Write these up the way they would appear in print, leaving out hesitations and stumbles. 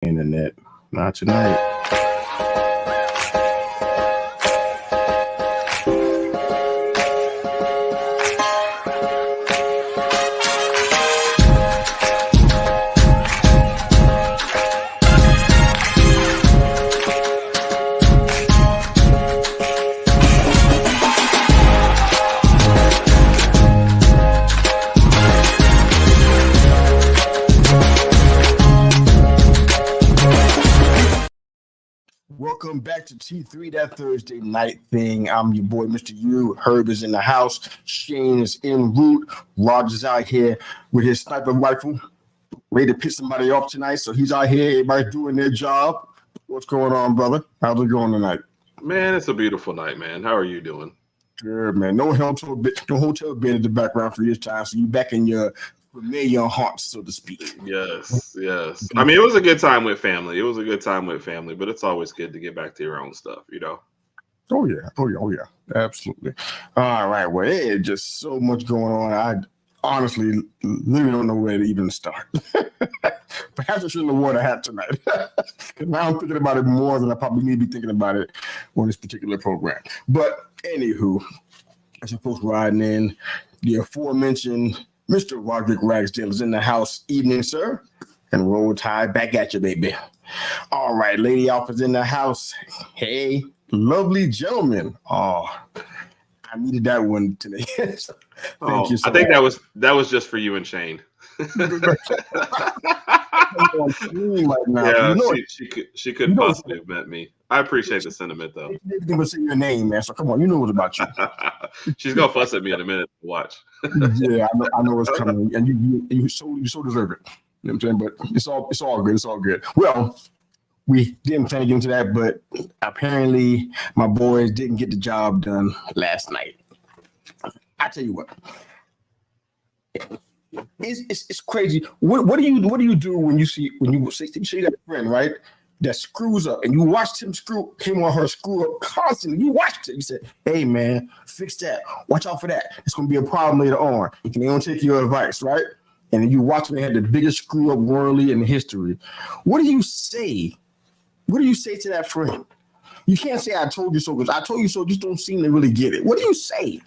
Internet, not tonight. Welcome back to T3, that Thursday Night Thing. I'm your boy, Mr. U. Herb is in the house. Shane is en route. Roger's out here with his sniper rifle, ready to piss somebody off tonight. So he's out here. Everybody's doing their job. What's going on, brother? How's it going tonight? Man, it's a beautiful night, man. How are you doing? Good, man. No hotel bed in the background for this time. So you back in your familiar haunts, so to speak. Yes. I mean, it was a good time with family. But it's always good to get back to your own stuff, you know? Oh, yeah. Absolutely. All right. Well, there's just so much going on. I honestly literally don't know where to even start. Perhaps I shouldn't have worn a hat tonight. Because now I'm thinking about it more than I probably need to be thinking about it on this particular program. But anywho, as you folks riding in, the aforementioned Mr. Roderick Ragsdale is in the house. Evening, sir. And Roll Tide back at you, baby. All right, Lady Alpha's in the house. Hey, lovely gentlemen. Oh, I needed that one today. Thank you so I think much. that was just for you and Shane. Right now. Yeah, You know she couldn't possibly have met me. I appreciate the sentiment, though. everything but say your name, man. So come on, you know what's about you. She's gonna fuss at me in a minute. Watch. Yeah, I know what's coming, and you so deserve it. You know what I'm saying? But it's all good. It's all good. Well, we didn't plan to get into that, but apparently my boys didn't get the job done last night. I tell you what, it's crazy. What do you do when you see that friend, right, that screws up, and you watched him or her screw up constantly? You watched it. You said, "Hey, man, fix that. Watch out for that. It's going to be a problem later on." And they don't take your advice, right? And then you watch them, they had the biggest screw up worldly in history. What do you say? What do you say to that friend? You can't say, "I told you so," because "I told you so" just don't seem to really get it. What do you say?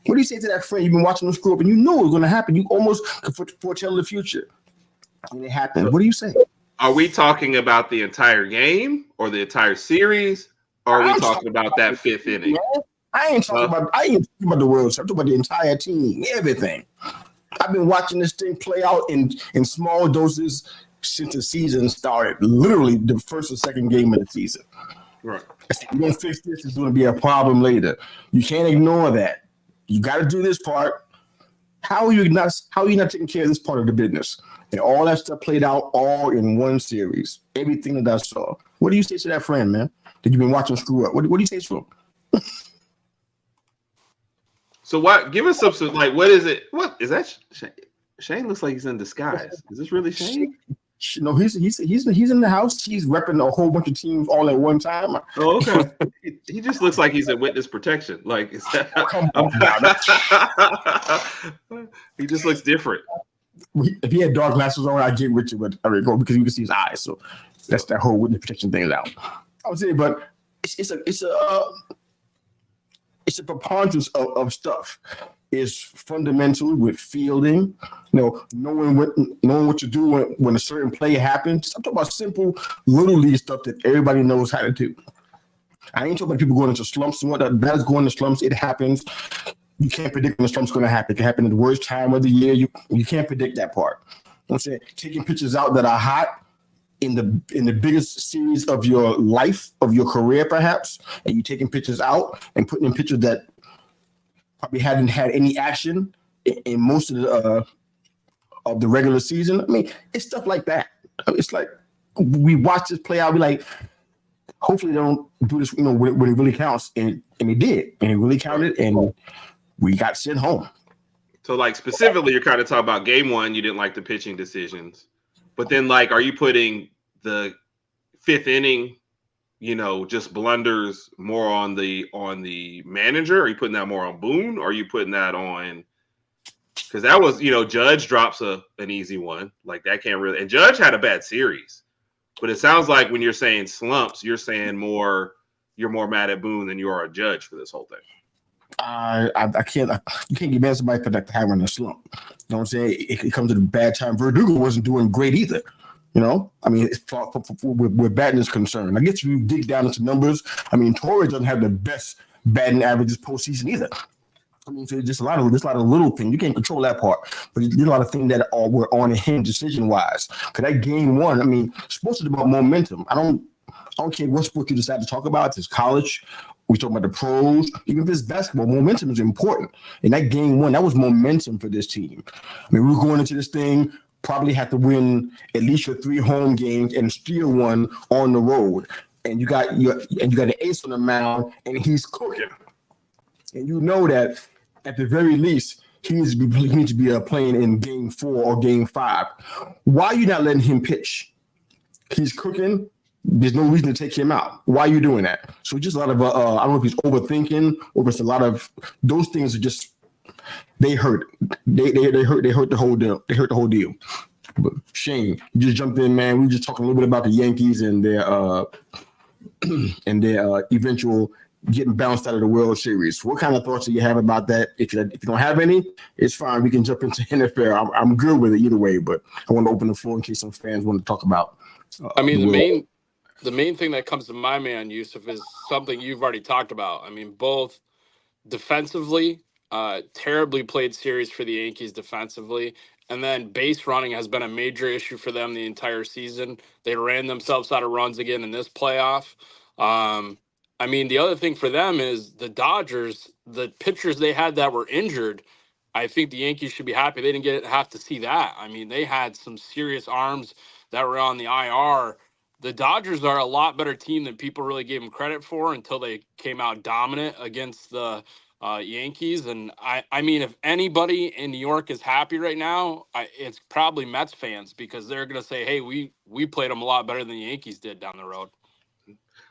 What do you say to that friend? You've been watching them screw up and you know it's going to happen. You almost could foretell the future. And it happened. What do you say? Are we talking about the entire game or the entire series? Or are we talking about that fifth inning? I ain't talking about the World Cup. I'm talking about the entire team, everything. I've been watching this thing play out in small doses since the season started. Literally the first or second game of the season. Right. You're going to fix this. It's going to be a problem later. You can't ignore that. You got to do this part. How are you not taking care of this part of the business? And all that stuff played out all in one series. Everything that I saw. What do you say to that friend, man, that you've been watching screw up? What do you say to him? So what? Give us some like. What is it? What is that? Shane looks like he's in disguise. Is this really Shane? No, he's in the house. He's repping a whole bunch of teams all at one time. Oh, okay. He just looks like he's in witness protection. Like, is that, come on now. He just looks different. If he had dark glasses on, I'd get with you, but because you can see his eyes. So that's that whole witness protection thing is out. I would say, but it's a preponderance of stuff. Is fundamental with fielding, knowing what to do when a certain play happens. I'm talking about simple little league stuff that everybody knows how to do. I ain't talking about people going into slumps and whatnot. That's going into slumps. It happens. You can't predict when the slump's going to happen. It can happen at the worst time of the year. You can't predict that part. I'm saying taking pitchers out that are hot in the biggest series of your life, of your career, perhaps, and you taking pitchers out and putting in pitchers that probably hadn't had any action in most of the regular season. I mean, it's stuff like that. It's like we watch this play out. We like, hopefully they don't do this, when it really counts. And it did, and it really counted, and we got sent home. So, like, specifically, you're kind of talking about game one. You didn't like the pitching decisions, but then, like, are you putting the fifth inning, just blunders more on the manager? Are you putting that more on Boone? Or are you putting that on? Because that was, Judge drops an easy one like that. Can't really. And Judge had a bad series. But it sounds like when you're saying slumps, you're saying you're more mad at Boone than you are a Judge for this whole thing. I can't. You can't get mad at somebody for like having a slump. You know what I'm saying? It comes at a bad time. Verdugo wasn't doing great either. You know, I mean, where batting is concerned. I guess if you dig down into numbers, I mean, Torres doesn't have the best batting averages postseason either. I mean, so there's a lot of little things. You can't control that part, but there's a lot of things that were on him decision wise. Because that game one, I mean, sports is about momentum. I don't care what sport you decide to talk about. If it's college, we talk about the pros, even if it's basketball. Momentum is important. And that game one, that was momentum for this team. I mean, we were going into this thing. Probably have to win at least your 3 home games and steal one on the road. And you got an ace on the mound, and he's cooking. And you know that at the very least he needs to be playing in game 4 or game 5. Why are you not letting him pitch? He's cooking. There's no reason to take him out. Why are you doing that? So just a lot of I don't know if he's overthinking or if it's a lot of those things are just. They hurt. They hurt the whole deal. They hurt the whole deal. But Shane, you just jumped in, man. We were just talking a little bit about the Yankees and their eventual getting bounced out of the World Series. What kind of thoughts do you have about that? If you don't have any, it's fine. We can jump into NFL. I'm good with it either way. But I want to open the floor in case some fans want to talk about. I mean, the main thing that comes to my mind, Yusuf, is something you've already talked about. I mean, both defensively. Terribly played series for the Yankees defensively. And then base running has been a major issue for them the entire season. They ran themselves out of runs again in this playoff. I mean, the other thing for them is the Dodgers, the pitchers they had that were injured, I think the Yankees should be happy they didn't have to see that. I mean, they had some serious arms that were on the IR. The Dodgers are a lot better team than people really gave them credit for until they came out dominant against the Yankees. And I mean, if anybody in New York is happy right now, it's probably Mets fans, because they're going to say, hey, we played them a lot better than the Yankees did down the road.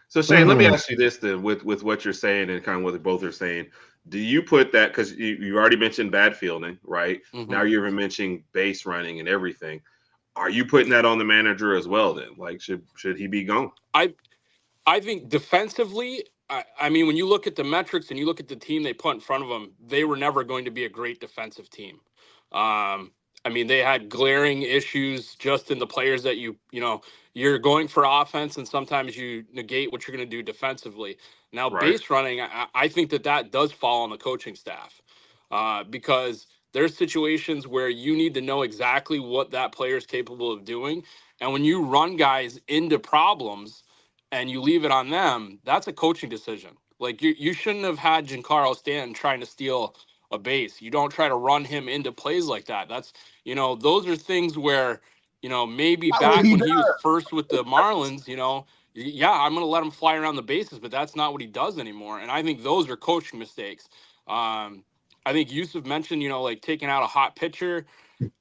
So Shane, let me ask you this then, with what you're saying and kind of what both are saying. Do you put that, because you already mentioned bad fielding, right? Mm-hmm. Now you're even mentioning base running and everything. Are you putting that on the manager as well then? Like, should he be gone? I think defensively, I mean, when you look at the metrics and you look at the team they put in front of them, they were never going to be a great defensive team. I mean, they had glaring issues just in the players that you're going for offense, and sometimes you negate what you're going to do defensively. Now, right. Base running, I think that does fall on the coaching staff, because there's situations where you need to know exactly what that player is capable of doing. And when you run guys into problems and you leave it on them, that's a coaching decision. Like, you shouldn't have had Giancarlo Stanton trying to steal a base. You don't try to run him into plays like that. That's, those are things where, maybe back when he was first with the Marlins, yeah, I'm going to let him fly around the bases, but that's not what he does anymore. And I think those are coaching mistakes. I think Yusuf mentioned, like taking out a hot pitcher.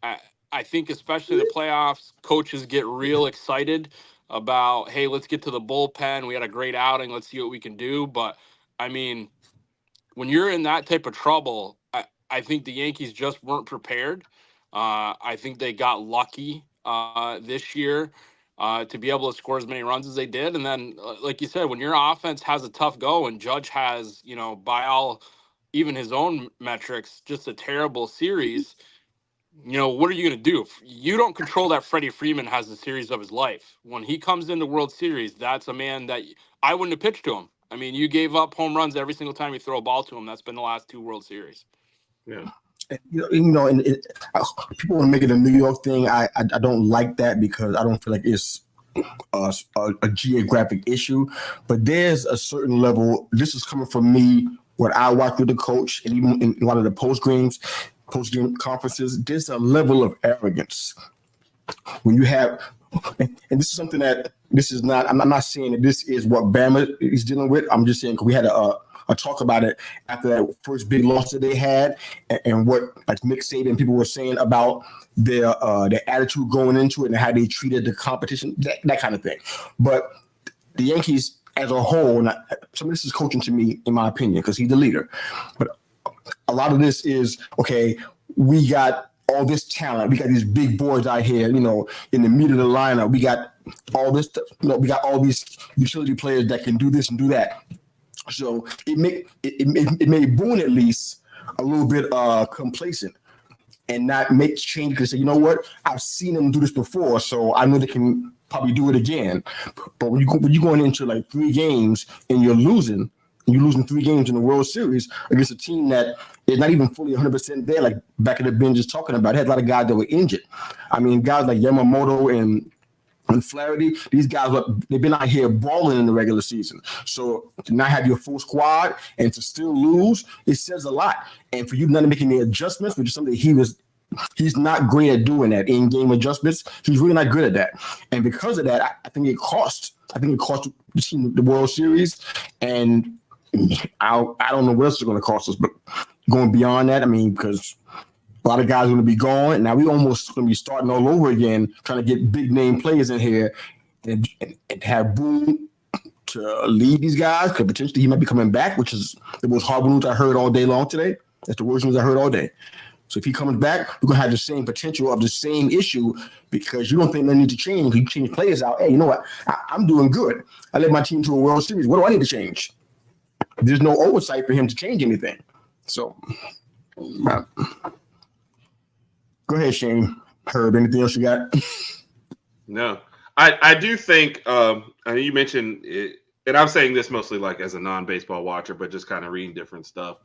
I think especially the playoffs, coaches get real excited about, hey, let's get to the bullpen. We had a great outing. Let's see what we can do. But, I mean, when you're in that type of trouble, I think the Yankees just weren't prepared. I think they got lucky this year to be able to score as many runs as they did. And then, like you said, when your offense has a tough go and Judge has, by all, even his own metrics, just a terrible series, what are you going to do? You don't control that Freddie Freeman has the series of his life. When he comes into World Series, that's a man that I wouldn't have pitched to him. I mean, you gave up home runs every single time you throw a ball to him. That's been the last 2 World Series. Yeah. People want to make it a New York thing. I don't like that, because I don't feel like it's a geographic issue. But there's a certain level. This is coming from me, what I watch with the coach, and even in a lot of the post-game conferences, there's a level of arrogance when you have, and this is something that this is not. I'm not saying that this is what Bama is dealing with. I'm just saying, because we had a talk about it after that first big loss that they had, and what like Nick Saban and people were saying about their attitude going into it and how they treated the competition, that kind of thing. But the Yankees as a whole, and some of this is coaching to me, in my opinion, because he's the leader. But a lot of this is, okay, we got all this talent. We got these big boys out here, in the meat of the lineup. We got all this stuff. We got all these utility players that can do this and do that. So it made Boone at least a little bit complacent and not make changes because say, you know what, I've seen them do this before, so I know they can probably do it again. But when you're going into like 3 games and you're losing 3 games in the World Series against a team that is not even fully 100% there, like back at the bench just talking about. It had a lot of guys that were injured. I mean, guys like Yamamoto and Flaherty, these guys, they've been out here balling in the regular season. So to not have your full squad and to still lose, it says a lot. And for you not to make any adjustments, which is something he's not great at doing that in-game adjustments. He's really not good at that. And because of that, I think it cost the team the World Series. And I don't know what else it's going to cost us, but going beyond that, I mean, because a lot of guys are going to be gone. Now we almost going to be starting all over again, trying to get big name players in here and have Boone to lead these guys because potentially he might be coming back, which is the most horrible news I heard all day long today. That's the worst news I heard all day. So if he comes back, we're going to have the same potential of the same issue because you don't think they need to change. You change players out. Hey, you know what? I'm doing good. I led my team to a World Series. What do I need to change? There's no oversight for him to change anything. So, go ahead, Shane. Herb, anything else you got? No. I do think, I mean, you mentioned it, and I'm saying this mostly like as a non-baseball watcher, but just kind of reading different stuff.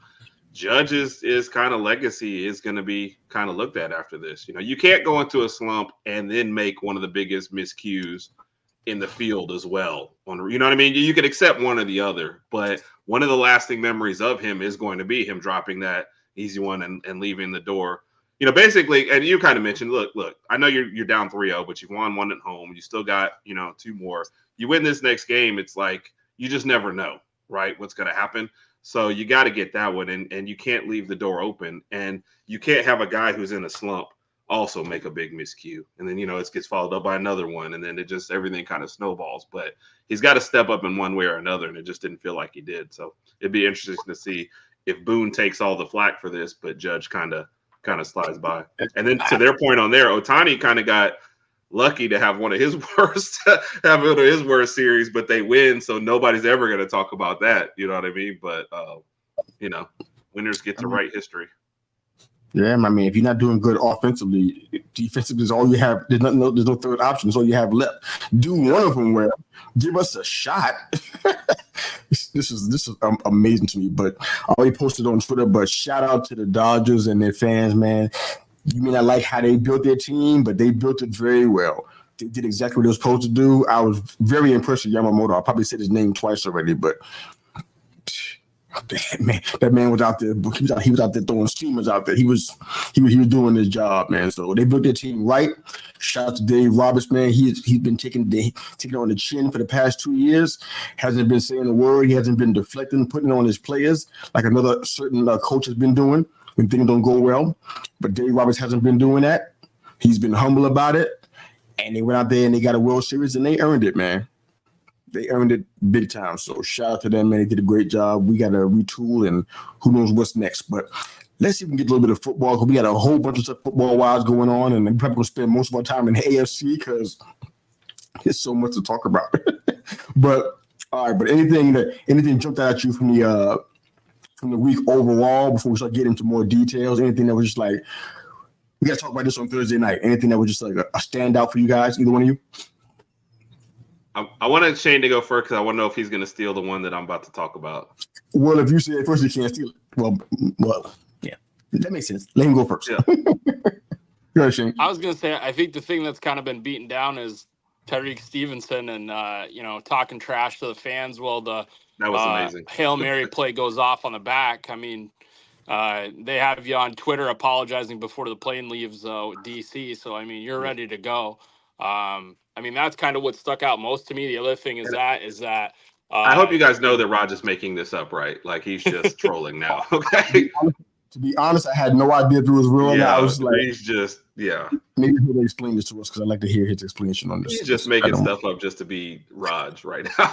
Judge's kind of legacy is going to be kind of looked at after this. You can't go into a slump and then make one of the biggest miscues in the field as well. You know what I mean? You can accept one or the other, but one of the lasting memories of him is going to be him dropping that easy one and leaving the door. Basically, and you kind of mentioned, look, I know you're down 3-0, but you've won one at home. You still got, 2 more. You win this next game, it's like you just never know, right, what's going to happen. So you got to get that one, and you can't leave the door open. And you can't have a guy who's in a slump also make a big miscue. And then, it gets followed up by another one, and then everything kind of snowballs. But he's got to step up in one way or another, and it just didn't feel like he did. So it'd be interesting to see if Boone takes all the flack for this, but Judge kind of slides by. And then to their point on there, Ohtani kind of got lucky to have one of his worst series, but they win, so nobody's ever going to talk about that. You know what I mean? But winners get to write history. Yeah, I mean, if you're not doing good offensively, defensively is all you have. There's no third option. It's all you have left. Do one of them well. Give us a shot. This is amazing to me. But I already posted on Twitter. But shout out to the Dodgers and their fans, man. You may not like how they built their team, but they built it very well. They did exactly what they were supposed to do. I was very impressed with Yamamoto. I probably said his name twice already, but that man was out there. He was out there throwing steamers out there. He was doing his job, man. So they built their team right. Shout out to Dave Roberts, man. He's been taking on the chin for the past 2 years. Hasn't been saying a word. He hasn't been deflecting, putting it on his players like another certain coach has been doing when things don't go well. But Dave Roberts hasn't been doing that. He's been humble about it. And they went out there and they got a World Series and they earned it, man. They earned it big time. So shout out to them, man. They did a great job. We got to retool and who knows what's next. But let's see if we can get a little bit of football because we got a whole bunch of stuff football-wise going on, and we're probably going to spend most of our time in the AFC because there's so much to talk about. But all right, but anything jumped out at you from the week overall before we start getting into more details? Anything that was just like, we got to talk about this on Thursday night. Anything that was just like a standout for you guys, either one of you? I wanted Shane to go first because I want to know if he's going to steal the one that I'm about to talk about. Well, if you say it first, you can't steal it. Well, yeah, that makes sense. Let him go first. Yeah. Go ahead, Shane. I was going to say, I think the thing that's kind of been beaten down is Tyreek Stevenson and, talking trash to the fans. Well, that was amazing. Hail Mary play goes off on the back. I mean, they have you on Twitter apologizing before the plane leaves DC. So, I mean, you're ready to go. I mean, that's kind of what stuck out most to me. The other thing is that I hope you guys know that Raj is making this up, right? Like he's just trolling now. Okay. To be honest, I had no idea if it was real. Yeah, I was like, he's just Maybe he'll explain this to us because I'd like to hear his explanation on this. He's just making stuff up just to be Raj right now.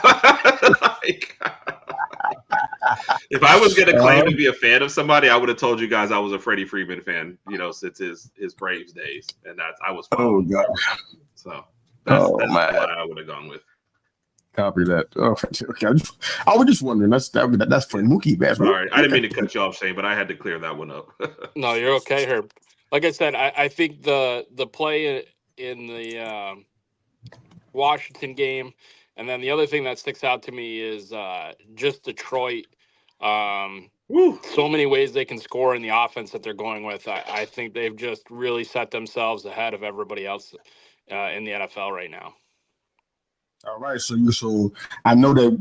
If I was going to claim to be a fan of somebody, I would have told you guys I was a Freddie Freeman fan, since his Braves days, and I was. Oh God! So that's what I would have gone with. Copy that. Oh, okay. I was just wondering. That's for Mookie Betts. Sorry, I didn't mean to cut you off, Shane, but I had to clear that one up. No, you're okay, Herb. Like I said, I think the play in the Washington game, and then the other thing that sticks out to me is just Detroit. So many ways they can score in the offense that they're going with. I think they've just really set themselves ahead of everybody else in the NFL right now. All right, so I know that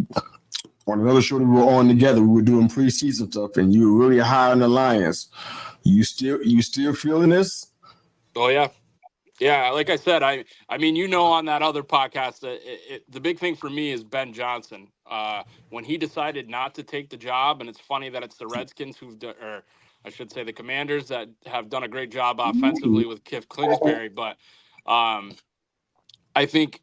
on another show that we were on together, we were doing preseason stuff, and you were really high on the Lions. You still feeling this? Oh yeah. Like I said, I mean, on that other podcast, the big thing for me is Ben Johnson. When he decided not to take the job, and it's funny that it's the Redskins or I should say the Commanders that have done a great job offensively with Cliff Kingsbury, but I think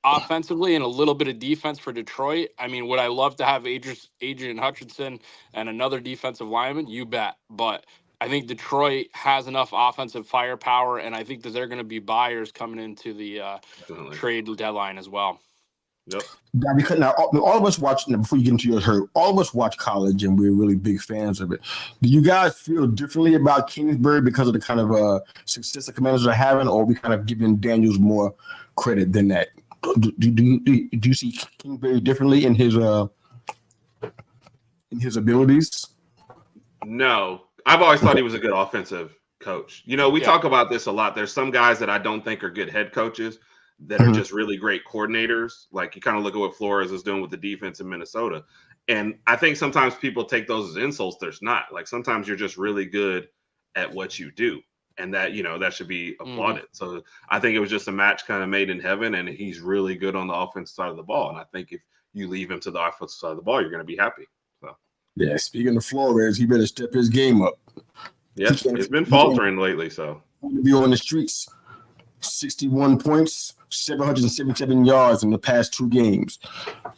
offensively and a little bit of defense for Detroit. I mean, would I love to have Adrian Hutchinson and another defensive lineman? You bet. But I think Detroit has enough offensive firepower, and I think that they're going to be buyers coming into the trade deadline as well. Yep. Yeah, because now all of us watch, before you get into your hurt, all of us watch college, and we're really big fans of it. Do you guys feel differently about Kingsbury because of the kind of success the Commanders are having, or are we kind of giving Daniels more credit than that? Do you see Kingsbury differently in his abilities? No, I've always thought he was a good offensive coach. We talk about this a lot. There's some guys that I don't think are good head coaches that are just really great coordinators. Like you kind of look at what Flores is doing with the defense in Minnesota. And I think sometimes people take those as insults. There's not. Like sometimes you're just really good at what you do. And that, that should be applauded. So I think it was just a match kind of made in heaven, and he's really good on the offensive side of the ball. And I think if you leave him to the offensive side of the ball, you're going to be happy. So yeah, speaking of Flores, he better step his game up. Yes, it's been faltering lately. So to be on the streets, 61 points, 777 yards in the past 2 games.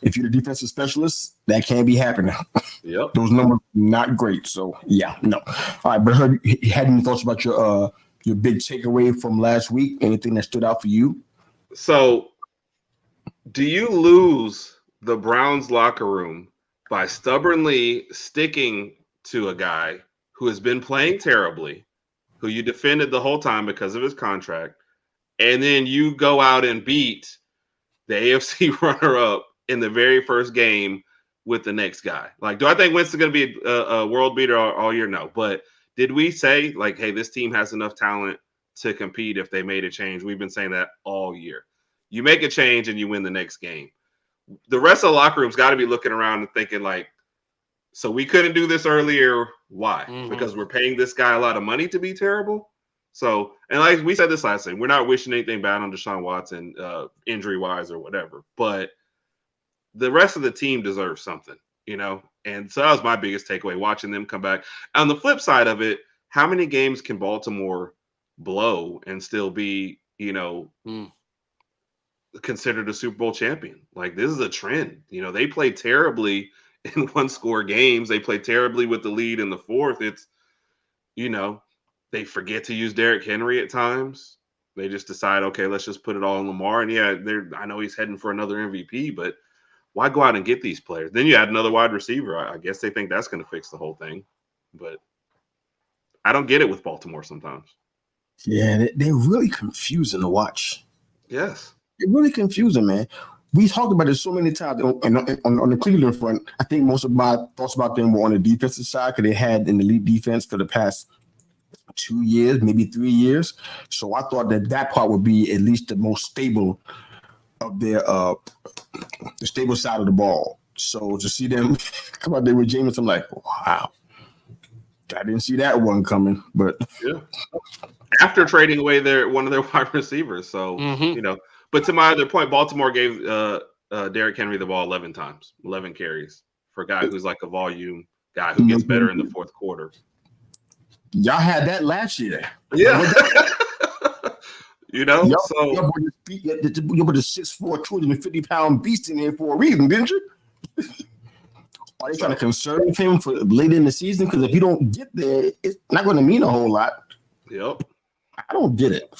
If you're the defensive specialist, that can't be happening. Yep. Those numbers not great. So yeah, no. All right, but Herb, you had any thoughts about your big takeaway from last week? Anything that stood out for you? So, do you lose the Browns locker room by stubbornly sticking to a guy who has been playing terribly, who you defended the whole time because of his contract, and then you go out and beat the AFC runner-up in the very first game with the next guy? Like, do I think Winston's going to be a world beater all year? No. But did we say, like, hey, this team has enough talent to compete if they made a change? We've been saying that all year. You make a change and you win the next game. The rest of the locker room's got to be looking around and thinking, like, so we couldn't do this earlier. Why? Because we're paying this guy a lot of money to be terrible? So, and like we said this last time, we're not wishing anything bad on Deshaun Watson, injury-wise or whatever. But the rest of the team deserves something, And so that was my biggest takeaway, watching them come back. On the flip side of it, how many games can Baltimore blow and still be, considered a Super Bowl champion? Like, this is a trend. They play terribly in one-score games. They play terribly with the lead in the fourth. It's, they forget to use Derrick Henry at times. They just decide, okay, let's just put it all on Lamar. And yeah, I know he's heading for another MVP, but why go out and get these players? Then you add another wide receiver. I guess they think that's going to fix the whole thing. But I don't get it with Baltimore sometimes. Yeah, they're really confusing to watch. Yes. They're really confusing, man. We talked about it so many times on the Cleveland front. I think most of my thoughts about them were on the defensive side because they had an elite defense for the past 2 years, maybe 3 years. So I thought that part would be at least the most stable of their the stable side of the ball. So to see them come out there with Jameis, I'm like, wow. I didn't see that one coming, but yeah. After trading away one of their wide receivers. So, but to my other point, Baltimore gave Derrick Henry the ball 11 times, 11 carries for a guy who's like a volume guy who gets better in the fourth quarter. Y'all had that last year. Yeah. So you put a 6'4", 250-pound beast in there for a reason, didn't you? Are they trying to conserve him for later in the season? Because if you don't get there, it's not going to mean a whole lot. Yep. I don't get it.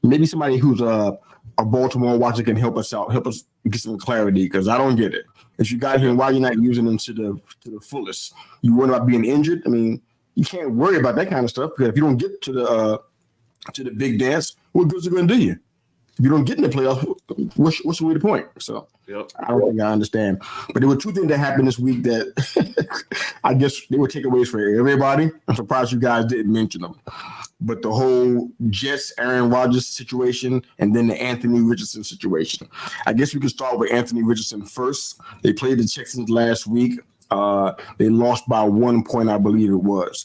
Maybe somebody who's a Baltimore watcher can help us out, help us get some clarity, because I don't get it. If you got him, why you're not using him to the fullest? You worry about being injured? I mean, you can't worry about that kind of stuff, because if you don't get to the big dance, what good's it going to do you? If you don't get in the playoffs, what's really the point? So I don't think I understand. But there were two things that happened this week that I guess they were takeaways for everybody. I'm surprised you guys didn't mention them. But the whole Jets, Aaron Rodgers situation, and then the Anthony Richardson situation. I guess we could start with Anthony Richardson first. They played the Texans last week. They lost by 1 point, I believe it was.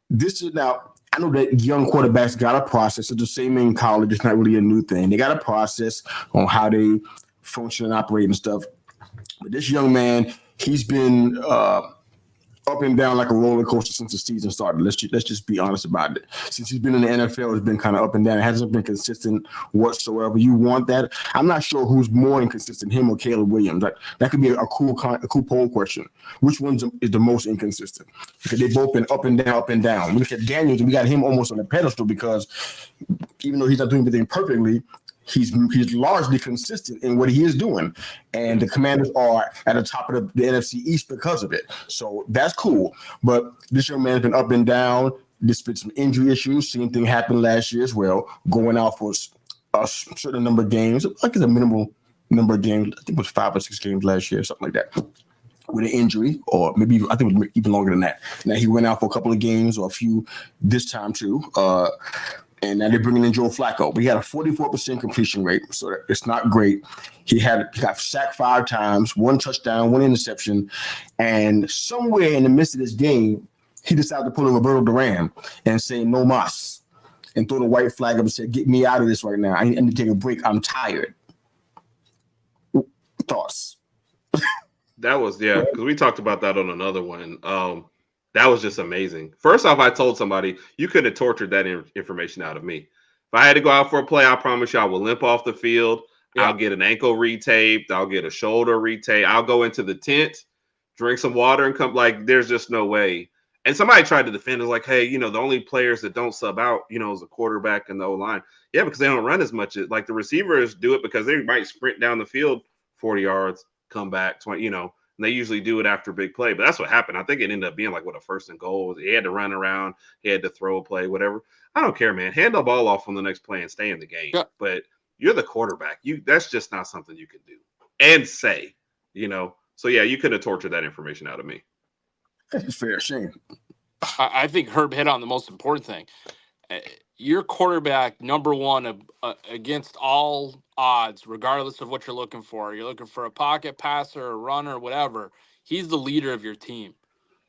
This is now. I know that young quarterbacks got a process. It's the same in college. It's not really a new thing. They got a process on how they function and operate and stuff. But this young man, he's been up and down like a roller coaster since the season started. Let's just be honest about it. Since he's been in the NFL, it's been kind of up and down. It hasn't been consistent whatsoever. You want that? I'm not sure who's more inconsistent, him or Caleb Williams. That could be a cool poll question. Which one is the most inconsistent? Because they've both been up and down, up and down. We look at Daniels, and we got him almost on a pedestal because even though he's not doing everything perfectly, he's largely consistent in what he is doing. And the Commanders are at the top of the NFC East because of it. So that's cool. But this young man's been up and down. There's been some injury issues. Same thing happened last year as well, going out for a certain number of games. Like it's a minimal number of games. I think it was 5 or 6 games last year, something like that, with an injury, or maybe I think it was even longer than that. Now he went out for a couple of games or a few this time too. And now they're bringing in Joe Flacco. But he had a 44% completion rate, so it's not great. He got sacked 5 times, 1 touchdown, 1 interception. And somewhere in the midst of this game, he decided to pull a Roberto Duran and say, no mas, and throw the white flag up and say, get me out of this right now. I need to take a break. I'm tired. Thoughts? That was, because we talked about that on another one. That was just amazing. First off, I told somebody, you couldn't have tortured that information out of me. If I had to go out for a play, I promise you I will limp off the field. Yeah. I'll get an ankle retaped. I'll get a shoulder retaped. I'll go into the tent, drink some water, and come. Like, there's just no way. And somebody tried to defend it, like, hey, the only players that don't sub out, is the quarterback and the O-line. Yeah, because they don't run as much. Like, the receivers do it because they might sprint down the field 40 yards, come back 20, and they usually do it after a big play. But that's what happened. I think it ended up being like, a first and goal. He had to run around. He had to throw a play, whatever. I don't care, man. Hand the ball off on the next play and stay in the game. Yeah. But you're the quarterback. That's just not something you can do and say, So, yeah, you could have tortured that information out of me. Fair shame. I think Herb hit on the most important thing. Your quarterback, number one, against all odds, regardless of what you're looking for. You're looking for a pocket passer, a runner, whatever. He's the leader of your team.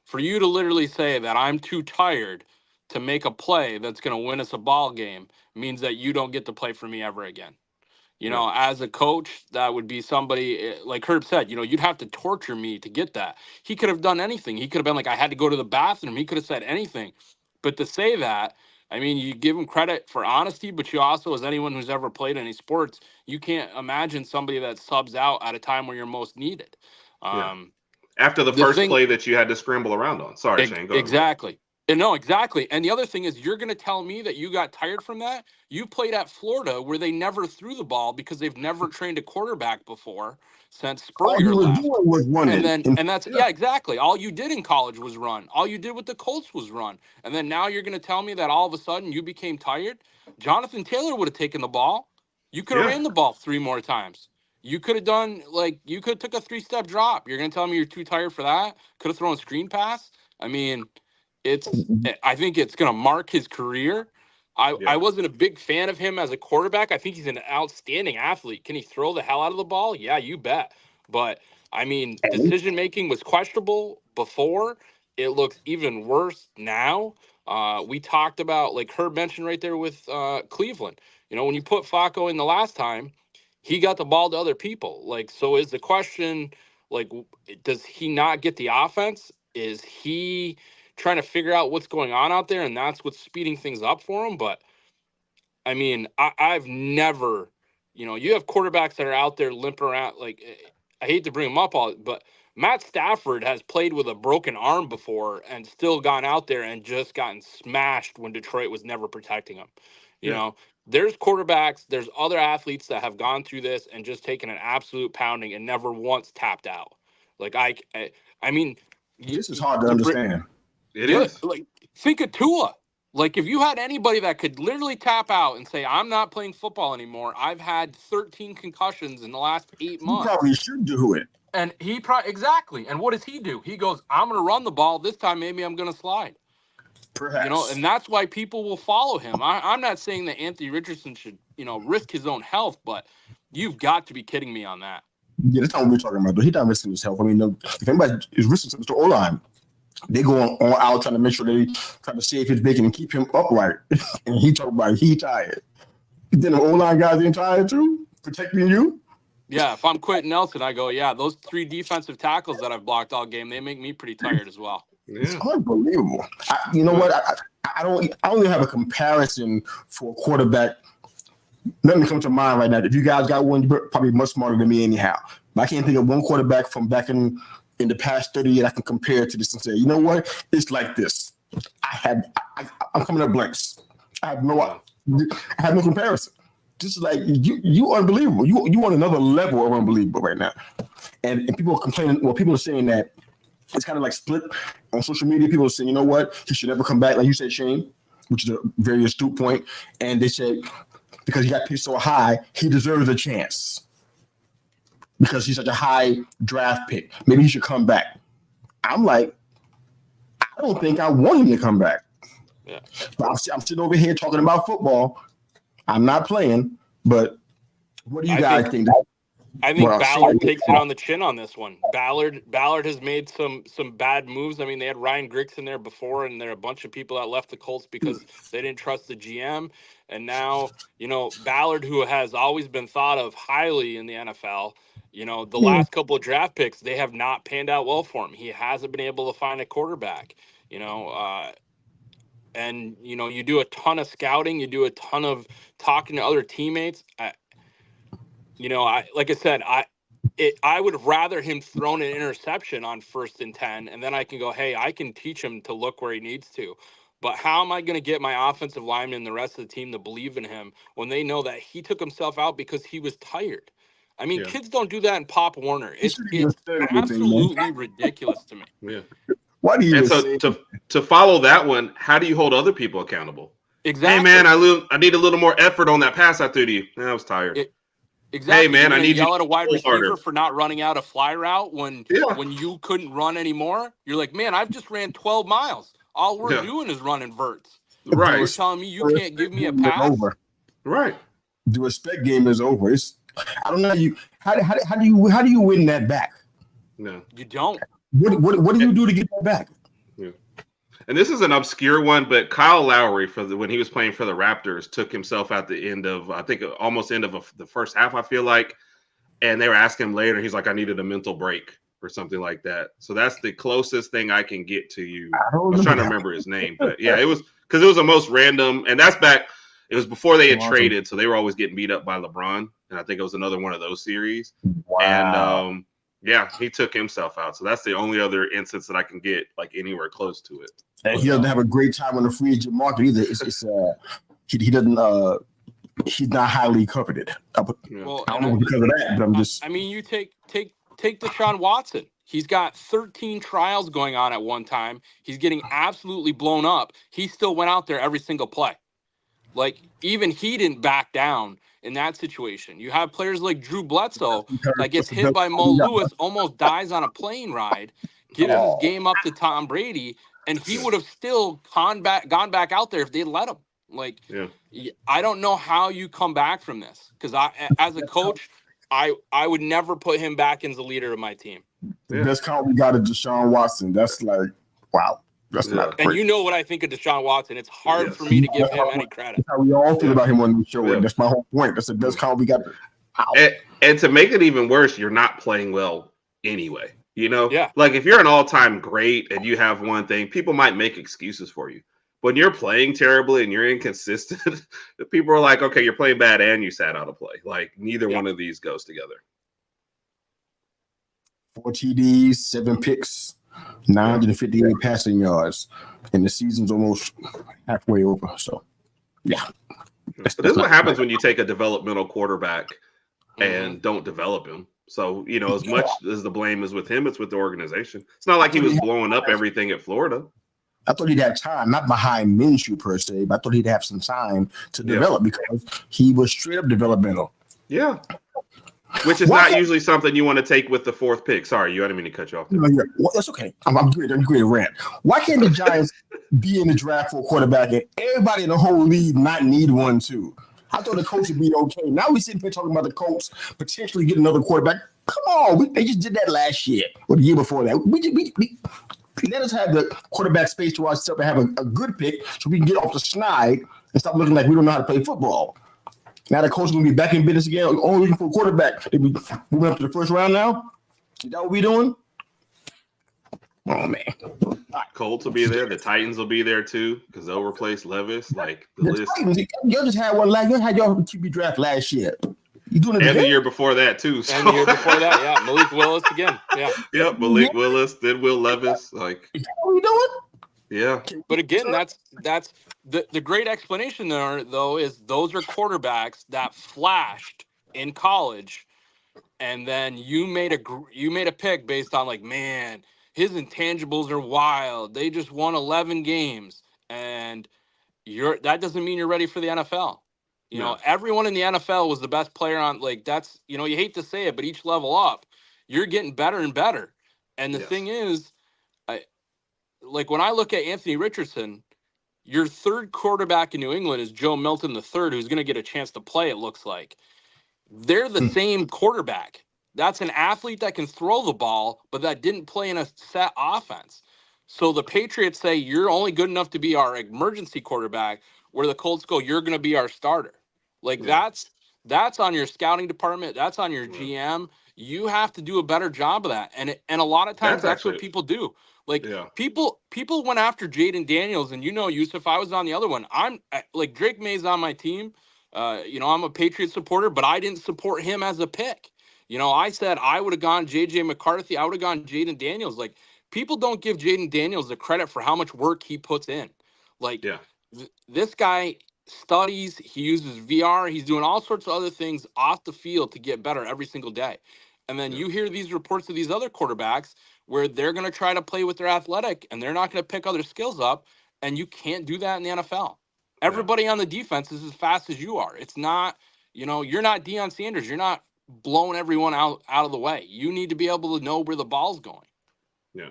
For you to literally say that I'm too tired to make a play that's going to win us a ball game means that you don't get to play for me ever again. As a coach, that would be somebody, like Herb said, you'd have to torture me to get that. He could have done anything. He could have been like, I had to go to the bathroom. He could have said anything. But to say that, you give him credit for honesty, but you also, as anyone who's ever played any sports, you can't imagine somebody that subs out at a time where you're most needed. After the first play that you had to scramble around on. Sorry, Shane. Go exactly. No, exactly. And the other thing is, you're going to tell me that you got tired from that? You played at Florida where they never threw the ball because they've never trained a quarterback before since Spurrier left. And that's exactly. All you did in college was run. All you did with the Colts was run. And then now you're going to tell me that all of a sudden you became tired? Jonathan Taylor would have taken the ball. You could have ran the ball 3 more times. You could have done, you could have took a 3-step drop. You're going to tell me you're too tired for that? Could have thrown a screen pass? I think it's going to mark his career. I wasn't a big fan of him as a quarterback. I think he's an outstanding athlete. Can he throw the hell out of the ball? Yeah, you bet. But, decision-making was questionable before. It looks even worse now. We talked about, like Herb mentioned right there with Cleveland. When you put Flacco in the last time, he got the ball to other people. So is the question, does he not get the offense? Is he trying to figure out what's going on out there, and that's what's speeding things up for him? But I've never, you have quarterbacks that are out there limping around. I hate to bring them up all, but Matt Stafford has played with a broken arm before and still gone out there and just gotten smashed when Detroit was never protecting him. You know, there's quarterbacks, there's other athletes that have gone through this and just taken an absolute pounding and never once tapped out. Like, I mean, this is hard to understand. It is. Like, think of Tua. Like, if you had anybody that could literally tap out and say, I'm not playing football anymore, I've had 13 concussions in the last 8 months. You probably should do it. And exactly. And what does he do? He goes, I'm going to run the ball. This time, maybe I'm going to slide. Perhaps. You know, and that's why people will follow him. I'm not saying that Anthony Richardson should, you know, risk his own health, but you've got to be kidding me on that. Yeah, that's not what we're talking about, though. He's not risking his health. I mean, if anybody is risking the O-line, they go on out trying to make sure they try to save his bacon and keep him upright. And he talking about he tired. Then the O-line guys ain't tired too, protecting you. Yeah, if I'm Quentin Nelson, I go, yeah, those 3 defensive tackles that I've blocked all game, they make me pretty tired as well. It's unbelievable. You know what? I don't even have a comparison for a quarterback. Nothing comes to mind right now. If you guys got one, you're probably much smarter than me anyhow. But I can't think of one quarterback from back in the past 30 years I can compare to this and say, you know what? It's like this. I'm coming up blanks. I have no comparison. Just like you unbelievable. You on another level of unbelievable right now. And people are complaining. Well, people are saying that it's kind of like split on social media. People are saying, you know what? He should never come back, like you said, Shane, which is a very astute point. And they said because he got picked so high, he deserves a chance. Because he's such a high draft pick. Maybe he should come back. I'm like, I don't think I want him to come back. Yeah. But I'm sitting over here talking about football. I'm not playing, but what do you guys think? I think Ballard takes it on the chin on this one. Ballard has made some bad moves. I mean, they had Ryan Griggs in there before, and there are a bunch of people that left the Colts because they didn't trust the GM. And now, you know, Ballard, who has always been thought of highly in the NFL, you know, the last couple of draft picks, they have not panned out well for him. He hasn't been able to find a quarterback, you know, and, you know, you do a ton of scouting, you do a ton of talking to other teammates. Like I said, I would have rather him thrown an interception on 1st and 10, and then I can go, hey, I can teach him to look where he needs to. But how am I going to get my offensive lineman and the rest of the team to believe in him when they know that he took himself out because he was tired? I mean, kids don't do that in Pop Warner. It's absolutely ridiculous to me. Yeah. Why do you? And so to follow that one, how do you hold other people accountable? Exactly. Hey man, I need a little more effort on that pass I threw to you. I was tired. Exactly. Hey man, I need yell you at a wide receiver harder for not running out a fly route when you couldn't run anymore. You're like, man, I've just ran 12 miles. All we're doing is running verts. Right. You're telling me you can't give me a pass. Over. Right. The respect game is over. I don't know how do you win that back? No, you don't. What do you do to get that back? Yeah. And this is an obscure one, but Kyle Lowry when he was playing for the Raptors took himself out the end of almost end of the first half. I feel like, and they were asking him later. He's like, I needed a mental break or something like that. So that's the closest thing I can get to you. I was trying to remember his name, but yeah, it was because it was the most random, and that's back. It was before they had traded, so they were always getting beat up by LeBron, and I think it was another one of those series. Wow. And he took himself out. So that's the only other instance that I can get like anywhere close to it. And he doesn't have a great time on the free agent market either. He doesn't. He's not highly coveted. Well, I don't know because of that, but I'm just. I mean, you take Deshaun Watson. He's got 13 trials going on at one time. He's getting absolutely blown up. He still went out there every single play. Like, even he didn't back down in that situation. You have players like Drew Bledsoe that gets hit by Mo Lewis, almost dies on a plane ride, gives his game up to Tom Brady, and he would have still gone back out there if they'd let him. Like, I don't know how you come back from this, because as a coach, I would never put him back as the leader of my team. The best count we got is Deshaun Watson. That's like, wow. That's not great. And you know what I think of Deshaun Watson. It's hard for me to give him any credit. That's how we all feel about him on the show. And that's my whole point. That's the best count we got. And to make it even worse, you're not playing well anyway. You know? Yeah. Like, if you're an all-time great and you have one thing, people might make excuses for you. When you're playing terribly and you're inconsistent, people are like, okay, you're playing bad and you sat out of play. Like, neither one of these goes together. 4 TDs, 7 picks, 958 passing yards, and the season's almost halfway over. So, yeah. But this is what happens when you take a developmental quarterback and don't develop him. So, as much as the blame is with him, it's with the organization. It's not like he was blowing up everything at Florida. I thought he'd have time, not behind Minshew per se, but I thought he'd have some time to develop because he was straight up developmental. Yeah. Which is not usually something you want to take with the 4th pick. Sorry, I didn't mean to cut you off. No, well, that's okay. I'm great. I'm great at rant. Why can't the Giants be in the draft for a quarterback and everybody in the whole league not need one too? I thought the Colts would be okay. Now we're sitting here talking about the Colts potentially get another quarterback. Come on, they just did that last year or the year before that. We let us have the quarterback space to ourselves and have a good pick so we can get off the schneid and stop looking like we don't know how to play football. Now the Colts are going to be back in business again, only looking for a quarterback. They be moving up to the first round now? Is that what we're doing? Oh, man. Colts will be there. The Titans will be there, too, because they'll replace Levis. Like, the list. Titans, y'all just had one last year. You had y'all QB draft last year. You doing it and again? the year before that, too. So. And the year before that, yeah. Malik Willis again. Yeah. Yep, Malik Willis, then Will Levis. Like, is that what we doing? Yeah. But again, that's the great explanation there, though, is those are quarterbacks that flashed in college, and then you made a pick based on like, man, his intangibles are wild. They just won 11 games, and that doesn't mean you're ready for the NFL. You know, everyone in the NFL was the best player on, like, that's, you hate to say it, but each level up, you're getting better and better. And the thing is, like, when I look at Anthony Richardson, your 3rd quarterback in New England is Joe Milton III, who's going to get a chance to play, it looks like. They're the same quarterback. That's an athlete that can throw the ball, but that didn't play in a set offense. So the Patriots say, you're only good enough to be our emergency quarterback, where the Colts go, you're going to be our starter. Like, that's on your scouting department. That's on your GM. You have to do a better job of that. And a lot of times that's what people do. Like, people went after Jaden Daniels, and Yusuf, I was on the other one. I'm like, Drake May's on my team. I'm a Patriots supporter, but I didn't support him as a pick. I said I would have gone J.J. McCarthy. I would have gone Jaden Daniels. Like, people don't give Jaden Daniels the credit for how much work he puts in. Like, this guy studies, he uses VR, he's doing all sorts of other things off the field to get better every single day. And then you hear these reports of these other quarterbacks where they're going to try to play with their athletic and they're not going to pick other skills up, and you can't do that in the NFL. Everybody on the defense is as fast as you are. It's not, you're not Deion Sanders. You're not blowing everyone out of the way. You need to be able to know where the ball's going. Yeah.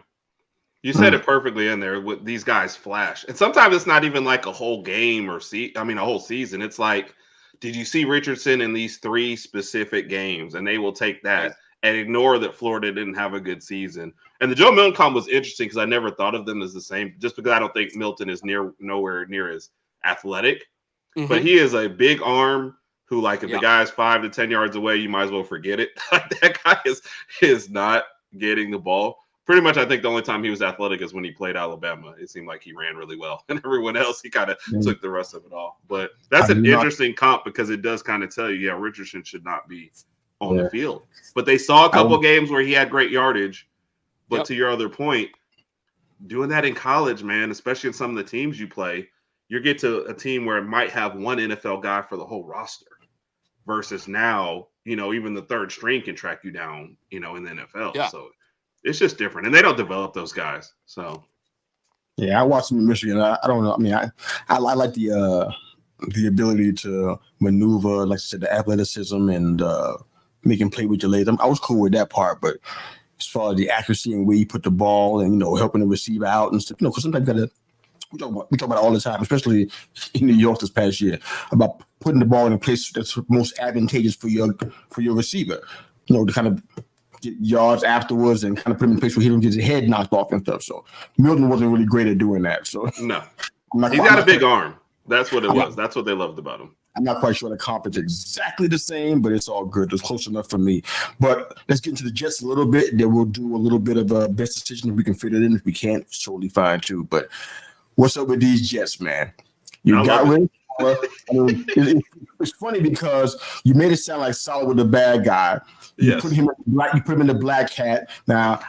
You said it perfectly in there. With these guys flash, and sometimes it's not even like a whole game or a whole season. It's like, did you see Richardson in these 3 specific games? And they will take that and ignore that Florida didn't have a good season. And the Joe Milton comp was interesting because I never thought of them as the same, just because I don't think Milton is nowhere near as athletic, but he is a big arm who, like, if the guy's 5 to 10 yards away, you might as well forget it. That guy is not getting the ball. Pretty much, I think the only time he was athletic is when he played Alabama. It seemed like he ran really well. And everyone else, he kind of took the rest of it off. But that's an interesting comp because it does kind of tell you, Richardson should not be on the field. But they saw a couple games where he had great yardage. But to your other point, doing that in college, man, especially in some of the teams you play, you get to a team where it might have one NFL guy for the whole roster versus now, even the 3rd string can track you down, in the NFL. Yeah. So it's just different, and they don't develop those guys. So, I watched them in Michigan. I don't know. I mean, I like the ability to maneuver, like I said, the athleticism and making play with your legs. I was cool with that part, but as far as the accuracy and where you put the ball and helping the receiver out and stuff, because sometimes you gotta. We talk about it all the time, especially in New York this past year, about putting the ball in a place that's most advantageous for your receiver. To kind of get yards afterwards and kind of put him in a place where he don't get his head knocked off and stuff. So Milton wasn't really great at doing that. So no, he's got a big arm. That's what it was. That's what they loved about him. I'm not quite sure the comp is exactly the same, but it's all good. It's close enough for me. But let's get into the Jets a little bit. Then we'll do a little bit of a best decision if we can fit it in. If we can't, it's totally fine too. But what's up with these Jets, man? You got rid of Saleh. I mean, it's funny because you made it sound like Saleh was the bad guy. You Yes. put him in black. You put him in the black hat. Now,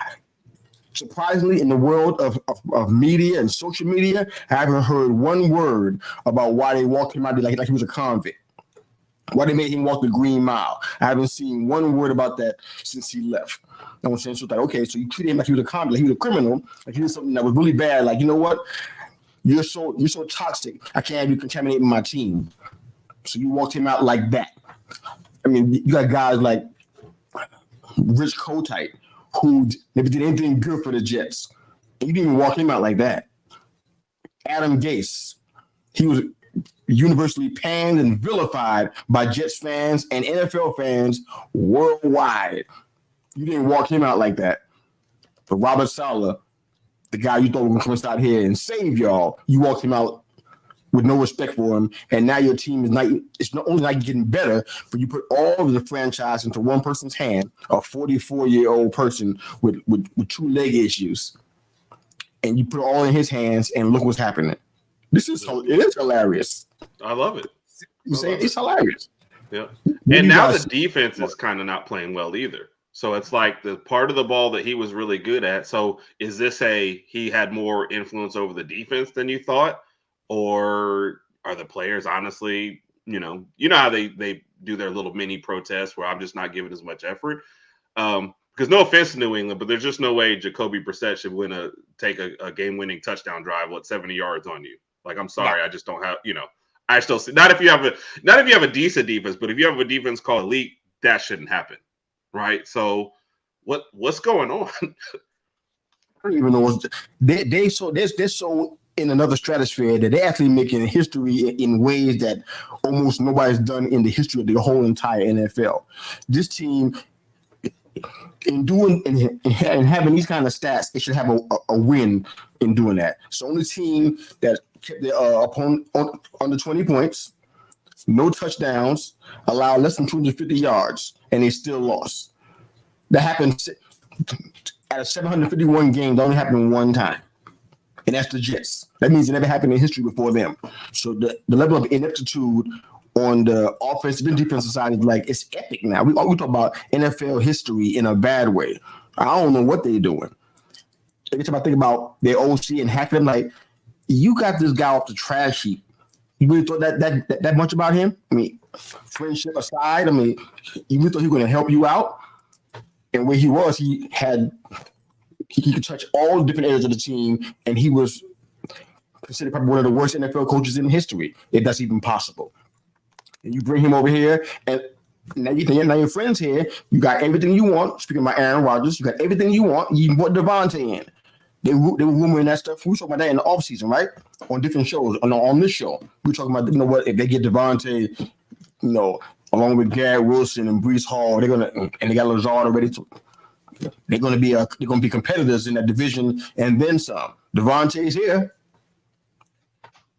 surprisingly, in the world of media and social media, I haven't heard one word about why they walked him out like he was a convict. Why they made him walk the Green Mile. I haven't seen one word about that since he left. I was saying, so like, okay, so you treated him like he was a convict, like he was a criminal, like he did something that was really bad. Like, you know what? You're so toxic. I can't have you contaminating my team. So you walked him out like that. I mean, you got guys like Rich Kotite, who never did anything good for the Jets. And you didn't even walk him out like that. Adam Gase, he was universally panned and vilified by Jets fans and NFL fans worldwide. You didn't walk him out like that. But Robert Saleh, the guy you thought was going to come and start here and save y'all, you walked him out with no respect for him. And now your team is it's not only like getting better, but you put all of the franchise into one person's hand, a 44-year-old person with 2 leg issues. And you put it all in his hands, and look what's happening. It is hilarious. I love it. You say it's hilarious. Yeah. And now the defense is kind of not playing well either. So it's like the part of the ball that he was really good at. So is this he had more influence over the defense than you thought? Or are the players honestly, you know how they do their little mini protests where I'm just not giving as much effort? Because no offense to New England, but there's just no way Jacoby Brissett should take a game-winning touchdown drive, 70 yards on you. Like, I'm sorry, I just don't have, I still see, not if you have a decent defense, but if you have a defense called elite, that shouldn't happen, right? So what's going on? I don't even know. They're so in another stratosphere that they're actually making history in ways that almost nobody's done in the history of the whole entire NFL. This team, in doing and having these kind of stats, they should have a win in doing that. It's the only team that kept their opponent under 20 points, no touchdowns, allowed less than 250 yards, and they still lost. That happened out of 751 games. That only happened one time, and that's the Jets. That means it never happened in history before them. So the level of ineptitude on the offensive and defensive side is like, it's epic now. We talk about NFL history in a bad way. I don't know what they're doing. Every time I think about their OC and half of them, like, you got this guy off the trash heap. You really thought that much about him? I mean, friendship aside, I mean, you really thought he was going to help you out? And where he was, he could touch all the different areas of the team, and he was considered probably one of the worst NFL coaches in history, if that's even possible. And you bring him over here, and now your friends here. You got everything you want. Speaking about Aaron Rodgers, you got everything you want. You brought Devontae in. They were rumoring that stuff. We were talking about that in the offseason, right? On different shows. On this show, we were talking about, if they get Devontae, along with Garrett Wilson and Breece Hall, and they got Lazard already. They're gonna be competitors in that division, and then some. Devontae's here.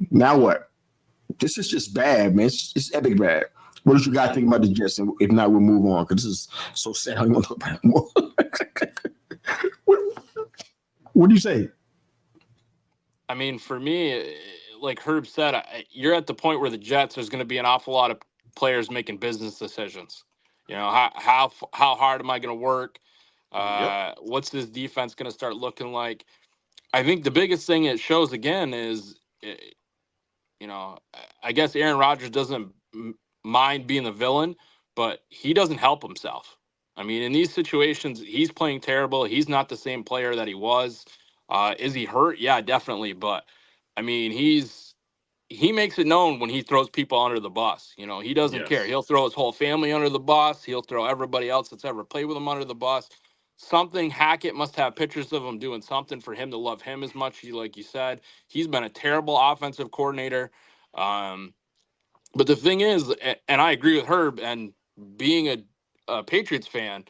Now what? This is just bad, man. It's epic bad. What did you guys think about the Jets? And if not, we'll move on, because this is so sad. How you want to talk about it more? What do you say? I mean, for me, like Herb said, you're at the point where the Jets, there's going to be an awful lot of players making business decisions. How hard am I going to work? What's this defense going to start looking like? I think the biggest thing it shows again is, I guess Aaron Rodgers doesn't mind being the villain, but he doesn't help himself. I mean, in these situations, he's playing terrible. He's not the same player that he was. Is he hurt? Yeah, definitely. But I mean, he makes it known when he throws people under the bus. He doesn't care. He'll throw his whole family under the bus. He'll throw everybody else that's ever played with him under the bus. Hackett must have pictures of him doing something for him to love him as much. Like you said, he's been a terrible offensive coordinator. But the thing is, and I agree with Herb, and being a Patriots fan,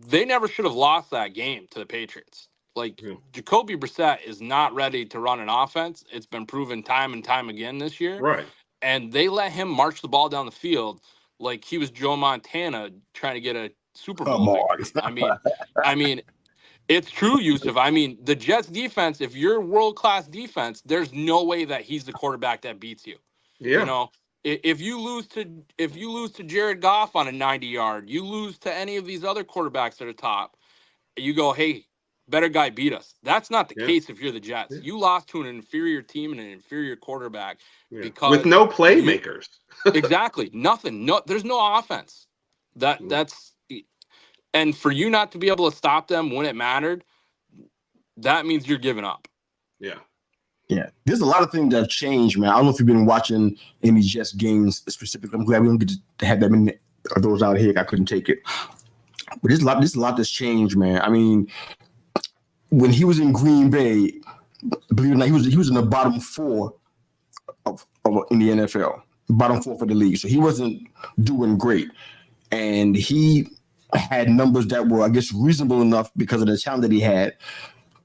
they never should have lost that game to the Patriots. Like, Jacoby Brissett is not ready to run an offense. It's been proven time and time again this year. Right. And they let him march the ball down the field like he was Joe Montana trying to get a Super Bowl victory. I mean, it's true, Yusuf. I mean, the Jets defense, if you're world-class defense, there's no way that he's the quarterback that beats you. Yeah. You know, if you lose to Jared Goff on a 90-yard, you lose to any of these other quarterbacks at the top, you go, hey, better guy beat us. That's not the case if you're the Jets. Yeah. You lost to an inferior team and an inferior quarterback because with no playmakers. Exactly. Nothing. No, there's no offense. That's and for you not to be able to stop them when it mattered, that means you're giving up. Yeah. Yeah, there's a lot of things that have changed, man. I don't know if you've been watching any Jets games specifically. I'm glad we don't get to have that many of those out here. I couldn't take it. But there's a lot that's changed, man. I mean, when he was in Green Bay, believe it or not, he was in the bottom 4 of in the NFL, bottom 4 for the league. So he wasn't doing great, and he had numbers that were, I guess, reasonable enough because of the talent that he had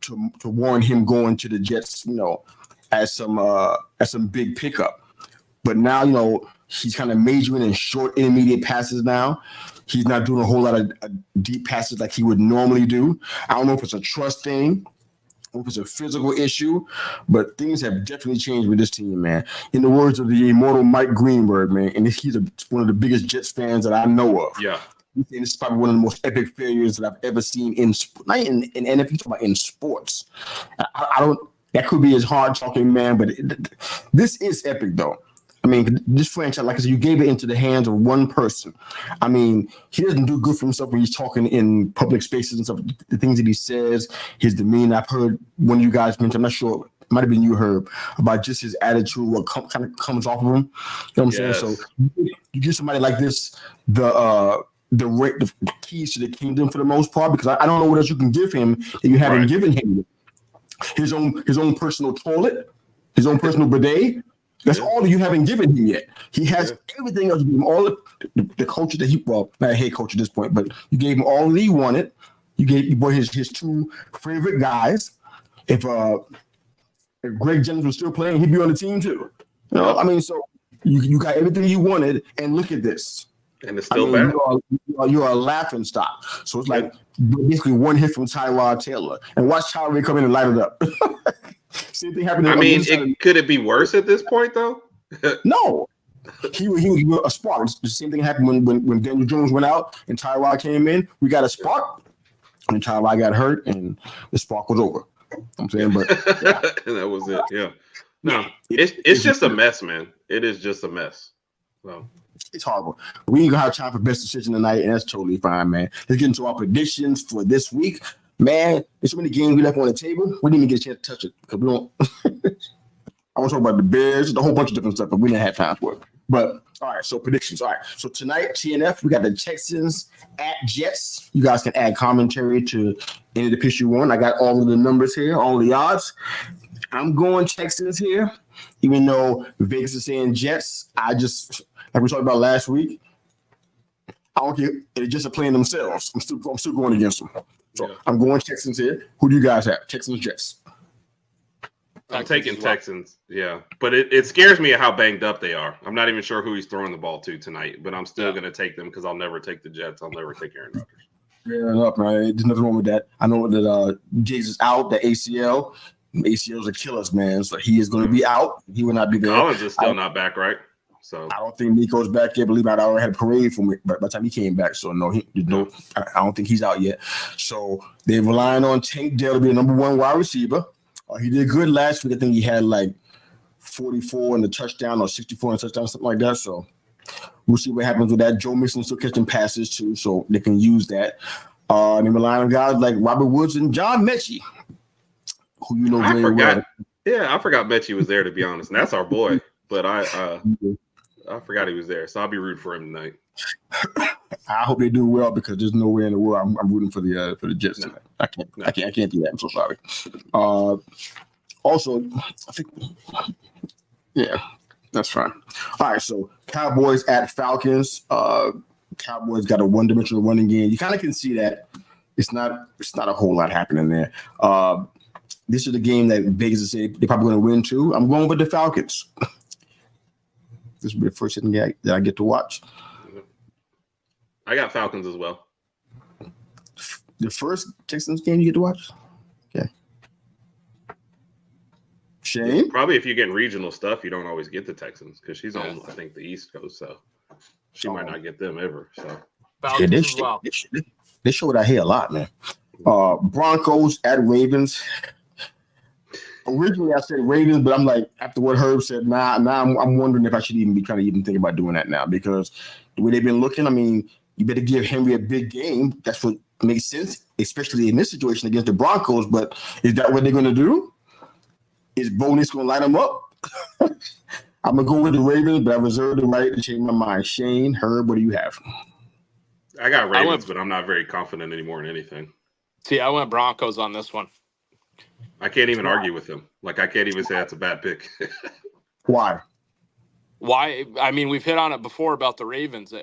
to warrant him going to the Jets, you know, as some big pickup. But now, you know, he's kind of majoring in short, intermediate passes now. He's not doing a whole lot of deep passes like he would normally do. I don't know if it's a trust thing, or if it's a physical issue, but things have definitely changed with this team, man. In the words of the immortal Mike Greenberg, man, and he's one of the biggest Jets fans that I know of. Yeah. This is probably one of the most epic failures that I've ever seen not in NFL, but in sports. I don't. That could be his hard talking, man, but this is epic, though. I mean, this franchise, like I said, you gave it into the hands of one person. I mean, he doesn't do good for himself when he's talking in public spaces and stuff. The things that he says, his demeanor. I've heard one of you guys mention, I'm not sure, it might have been you, Herb, about just his attitude, what kind of comes off of him. You know what I'm saying? So you give somebody like this the keys to the kingdom for the most part, because I don't know what else you can give him that you haven't given him. His own personal toilet, his own personal bidet. That's all that you haven't given him yet. He has everything else. You gave him all the coaches that not a head coach at this point, but you gave him all that he wanted. You gave his 2 favorite guys. If Greg Jennings was still playing, he'd be on the team too. You know, I mean, so you got everything you wanted, and look at this. And it's still bad. You're a laughing stock. So it's like basically one hit from Tyrod Taylor. And watch Tyrod come in and light it up. Same thing happened. I mean, could it be worse at this point, though? No. He was a spark. The same thing happened when Daniel Jones went out and Tyrod came in. We got a spark. And Tyrod got hurt, and the spark was over. I'm saying, but that was it. Yeah. No, it's just a mess, man. It is just a mess. So. It's horrible. We ain't gonna have time for best decision tonight, and that's totally fine, man. Let's get into our predictions for this week. Man, there's so many games we left on the table. We didn't even get a chance to touch it because we don't. I want to talk about the Bears, a whole bunch of different stuff, but we didn't have time for it. But all right, so predictions. All right, so tonight, TNF, we got the Texans at Jets. You guys can add commentary to any of the picks you want. I got all of the numbers here, all the odds. I'm going Texans here, even though Vegas is saying Jets. Like we talked about last week, I don't care. They're just playing themselves. I'm still going against them. So I'm going Texans here. Who do you guys have? Texans, Jets. I'm taking Texans. Yeah, but it scares me how banged up they are. I'm not even sure who he's throwing the ball to tonight, but I'm still going to take them because I'll never take the Jets. I'll never take Aaron Rodgers. Fair enough, man. There's nothing wrong with that. I know that Diggs is out, the ACL. ACLs are killers, man. So he is going to be out. He will not be there. Collins is still not back, right? So I don't think Nico's back yet. Believe it or not, I already had a parade for me by the time he came back. So I don't think he's out yet. So they're relying on Tank Dell to be the number 1 wide receiver. He did good last week. I think he had like 44 in the touchdown or 64 in the touchdown, something like that. So we'll see what happens with that. Joe Mixon still catching passes too, so they can use that. And they're relying on guys like Robert Woods and John Mechie, who you know very well. Yeah, I forgot Mechie was there, to be honest. And that's our boy. But I forgot he was there, so I'll be rooting for him tonight. I hope they do well because there's no way in the world I'm rooting for the Jets tonight. I can't do that. I'm so sorry. Also, I think that's fine. All right, so Cowboys at Falcons. Cowboys got a one-dimensional running game. You kind of can see that it's not a whole lot happening there. This is the game that Vegas is saying they're probably going to win too. I'm going with the Falcons. This will be the first thing that I get to watch. I got Falcons as well. The first Texans game you get to watch? Okay. Shane? Probably if you get regional stuff, you don't always get the Texans because she's on, I think, the East Coast, so she might not get them ever. So Falcons as well. They show that here a lot, man. Broncos at Ravens. Originally, I said Ravens, but I'm like, after what Herb said, now I'm wondering if I should even be kind of even thinking about doing that now because the way they've been looking, I mean, you better give Henry a big game. That's what makes sense, especially in this situation against the Broncos. But is that what they're going to do? Is Bonus going to light them up? I'm going to go with the Ravens, but I reserve the right to change my mind. Shane, Herb, what do you have? I got Ravens, but I'm not very confident anymore in anything. See, I went Broncos on this one. I can't even argue with him. Like, I can't even say that's a bad pick. Why? Why? I mean, we've hit on it before about the Ravens.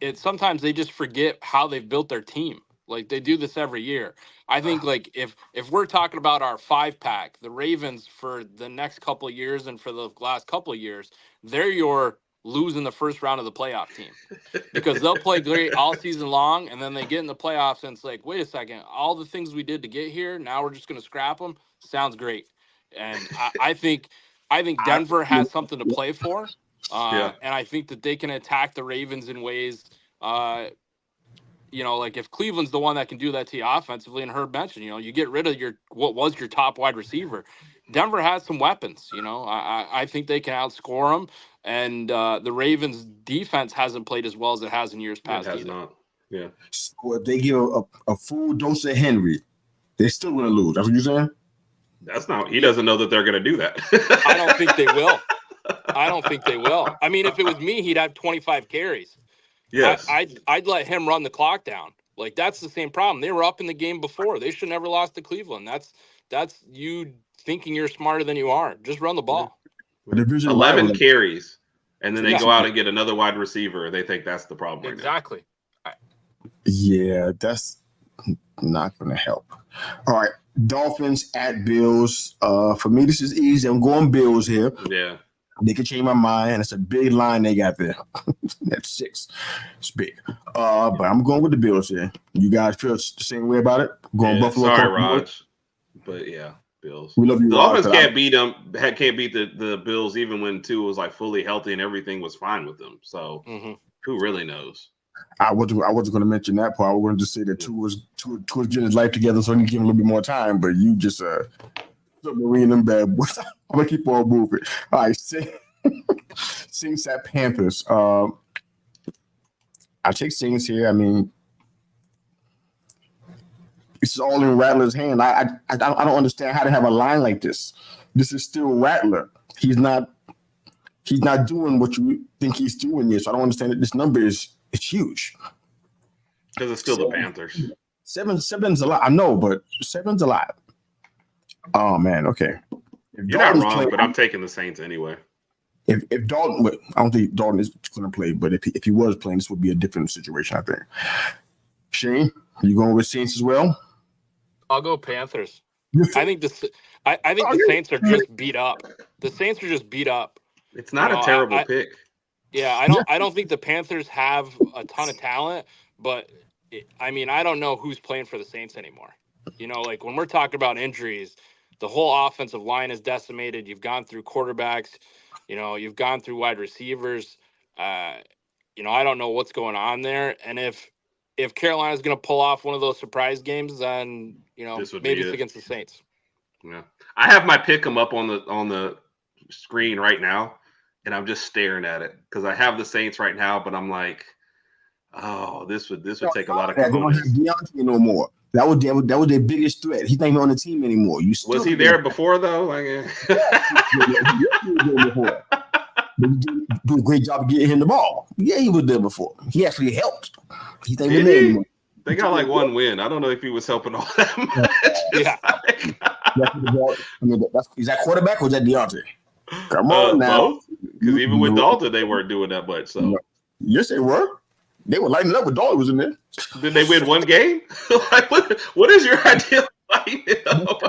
It sometimes they just forget how they've built their team. Like they do this every year. I think like if we're talking about our 5-pack, the Ravens for the next couple of years and for the last couple of years, they're your losing the first round of the playoff team because they'll play great all season long and then they get in the playoffs and it's like, wait a second, all the things we did to get here, now we're just going to scrap them. Sounds great. And I think Denver has something to play for. And I think that they can attack the Ravens in ways, like if Cleveland's the one that can do that to you offensively, and Herb mentioned, you get rid of what was your top wide receiver. Denver has some weapons, I think they can outscore them. And the Ravens defense hasn't played as well as it has in years past. It has not. Yeah. So if they give a full dose of Henry, they're still going to lose. That's what you're saying? That's not. He doesn't know that they're going to do that. I don't think they will. I mean, if it was me, he'd have 25 carries. Yes. I'd let him run the clock down. Like that's the same problem. They were up in the game before. They should never lost to Cleveland. That's you thinking you're smarter than you are. Just run the ball. 11 carries, and then they go out and get another wide receiver. They think that's the problem. Exactly. Yeah, that's not going to help. All right, Dolphins at Bills. For me, this is easy. I'm going Bills here. Yeah. They could change my mind. It's a big line they got there. That's 6. It's big. But I'm going with the Bills here. You guys feel the same way about it? Going Buffalo. Sorry, Raj. But yeah, Bills. We love you. The Dolphins can't beat them. Can't beat the Bills even when Tua was like fully healthy and everything was fine with them. So who really knows? I wasn't going to mention that part. I wanted to say that Tua was getting his life together, so he can give him a little bit more time. But you just submarine them bad boys. I'm gonna keep on moving. All right, Saints at Panthers. I take Saints here. I mean, this is all in Rattler's hand. I don't understand how to have a line like this. This is still Rattler. He's not doing what you think he's doing yet. So I don't understand that this number is huge. Because it's still the Panthers. Seven's a lot. I know, but 7's a lot. Oh man, okay. You're not wrong, but I'm taking the Saints anyway. If Dalton, I don't think Dalton is going to play, but if he was playing, this would be a different situation, I think. Shane, are you going with Saints as well? I'll go Panthers. I think the Saints are just beat up. The Saints are just beat up. It's not a terrible pick. Yeah, I don't think the Panthers have a ton of talent, but I mean, I don't know who's playing for the Saints anymore. Like when we're talking about injuries, the whole offensive line is decimated. You've gone through quarterbacks, you've gone through wide receivers. I don't know what's going on there. And if Carolina's going to pull off one of those surprise games, then, maybe it's against the Saints. Yeah. I have my pick 'em up on the screen right now, and I'm just staring at it because I have the Saints right now, but I'm like, oh, this would take a lot of components. They don't have Deontay no more. That was their biggest threat. He's not even on the team anymore. Was he there before though? Like, He do a great job of getting him the ball. Yeah, he was there before. He actually helped. He's not even there anymore. They got like one win. I don't know if he was helping all that much. Yeah. Is that quarterback or is that Deontay? Come on now. Because even with Dalton, they weren't doing that much. So yes, they were. They were lighting up with Dalton was in there. Did they win one game? Like, what is your idea of lighting it up?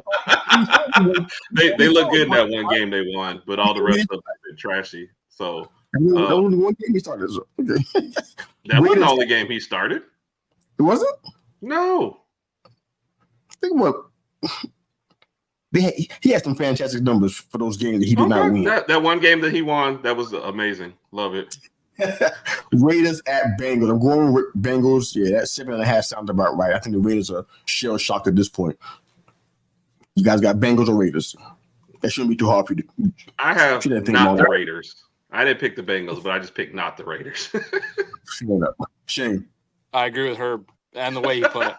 They look good in that one game they won, but all the rest of them have been trashy. So that was the one game he started. So, okay. That wasn't the only game he started. It wasn't? No. Think about He had some fantastic numbers for those games that he did not win. That one game that he won, that was amazing. Love it. Raiders at Bengals. I'm going with Bengals. Yeah, that 7.5 sounds about right. I think the Raiders are shell shocked at this point. You guys got Bengals or Raiders? That shouldn't be too hard for you to. I have not the Raiders. I didn't pick the Bengals, but I just picked not the Raiders. Shane. I agree with Herb and the way he put it.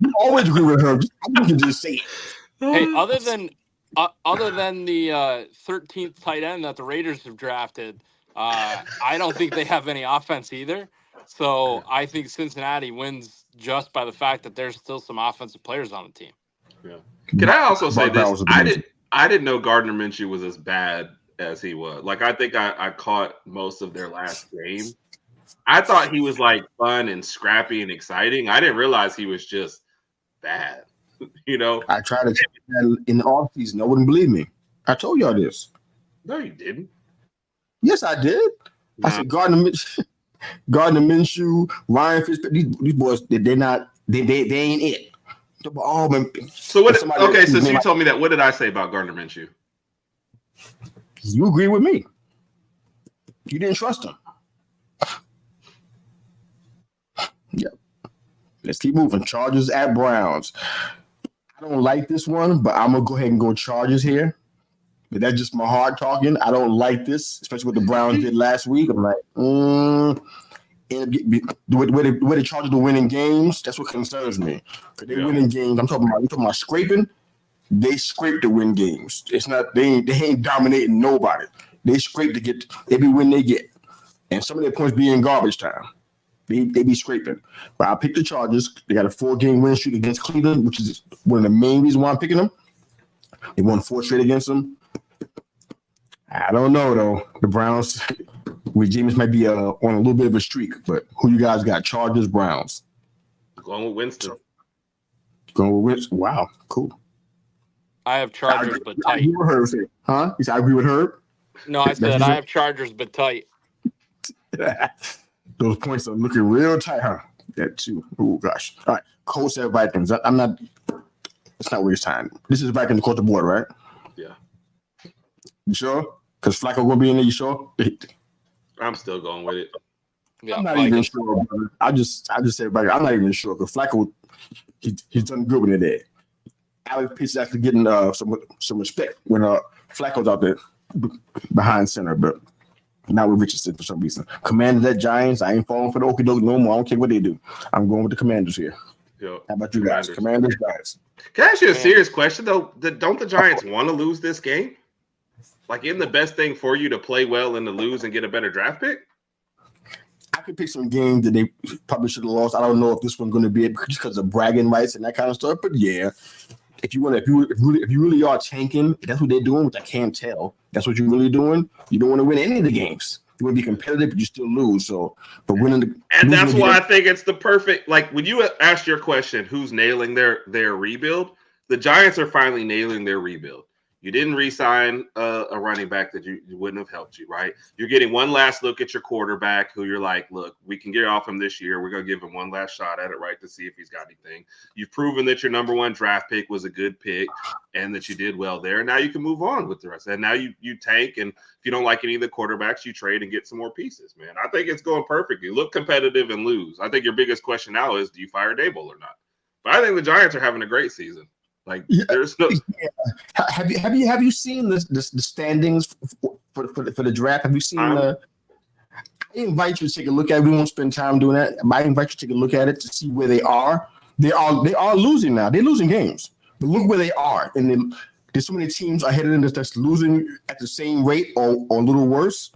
You always agree with Herb. I can just say it. Hey, other than the 13th tight end that the Raiders have drafted, I don't think they have any offense either. So I think Cincinnati wins just by the fact that there's still some offensive players on the team. Yeah. Can I also say this? I didn't know Gardner Minshew was as bad as he was. Like, I think I caught most of their last game. I thought he was like fun and scrappy and exciting. I didn't realize he was just bad. You know, I tried to check that in the offseason. No one believed me. I told y'all this. No, you didn't. Yes, I did. I said Gardner Minshew, Ryan Fitzpatrick. These boys, they're not. They ain't it. Oh man. So what? Okay, since you told me that, what did I say about Gardner Minshew? You agree with me. You didn't trust him. Yep. Let's keep moving. Chargers at Browns. I don't like this one, but I'm gonna go ahead and go Chargers here. But that's just my heart talking. I don't like this, especially what the Browns did last week. I'm like, where the Chargers are winning games, that's what concerns me. Because they're winning games. I'm talking about scraping. They scrape to win games. It's not they ain't dominating nobody. They scrape to get every win they get. And some of their points be in garbage time. They be scraping. But I picked the Chargers. They got a 4-game win streak against Cleveland, which is one of the main reasons why I'm picking them. They won 4 straight against them. I don't know, though. The Browns, with Jameis might be on a little bit of a streak. But who you guys got? Chargers, Browns. Going with Winston. Wow, cool. I have Chargers, but tight. I agree with Herb. Huh? You said I agree with Herb? No, I said I have Chargers, but tight. Those points are looking real tight, huh? That too. Oh gosh. All right. Colts at Vikings. I'm not. It's not waste time. This is Vikings across the board, right? Yeah. You sure? Because Flacco gonna be in there. You sure? I'm still going with it. Yeah, I'm not even sure, brother. I just said Vikings. I'm not even sure because Flacco, he's done good when they're there. Alex Pitts is actually getting some respect when Flacco's out there behind center, but not with Richardson for some reason. Commanders at Giants. I ain't falling for the okie doke no more. I don't care what they do. I'm going with the Commanders here. Yo, how about you guys? Commanders, Giants. Can I ask you a serious question though? Don't the Giants want to lose this game? Like, isn't the best thing for you to play well and to lose and get a better draft pick? I could pick some games that they probably should have lost. I don't know if this one's going to be it just because of bragging rights and that kind of stuff. But yeah, if you really are tanking, that's what they're doing, which I can't tell. That's what you're really doing. You don't want to win any of the games. You want to be competitive, but you still lose. So, but winning and that's why I think it's the perfect. Like when you asked your question, who's nailing their rebuild? The Giants are finally nailing their rebuild. You didn't re-sign a running back that you wouldn't have helped you, right? You're getting one last look at your quarterback who you're like, look, we can get off him this year. We're going to give him one last shot at it, right, to see if he's got anything. You've proven that your number 1 draft pick was a good pick and that you did well there. And now you can move on with the rest. And now you tank, and if you don't like any of the quarterbacks, you trade and get some more pieces, man. I think it's going perfectly. Look competitive and lose. I think your biggest question now is, do you fire Dable or not? But I think the Giants are having a great season. Like, there's no. Yeah. Have you seen the standings for the draft? Have you seen the? I invite you to take a look at it. We won't spend time doing that. I invite you to take a look at it to see where they are. They are losing now. They're losing games. But look where they are, and there's so many teams ahead of them that's losing at the same rate or a little worse.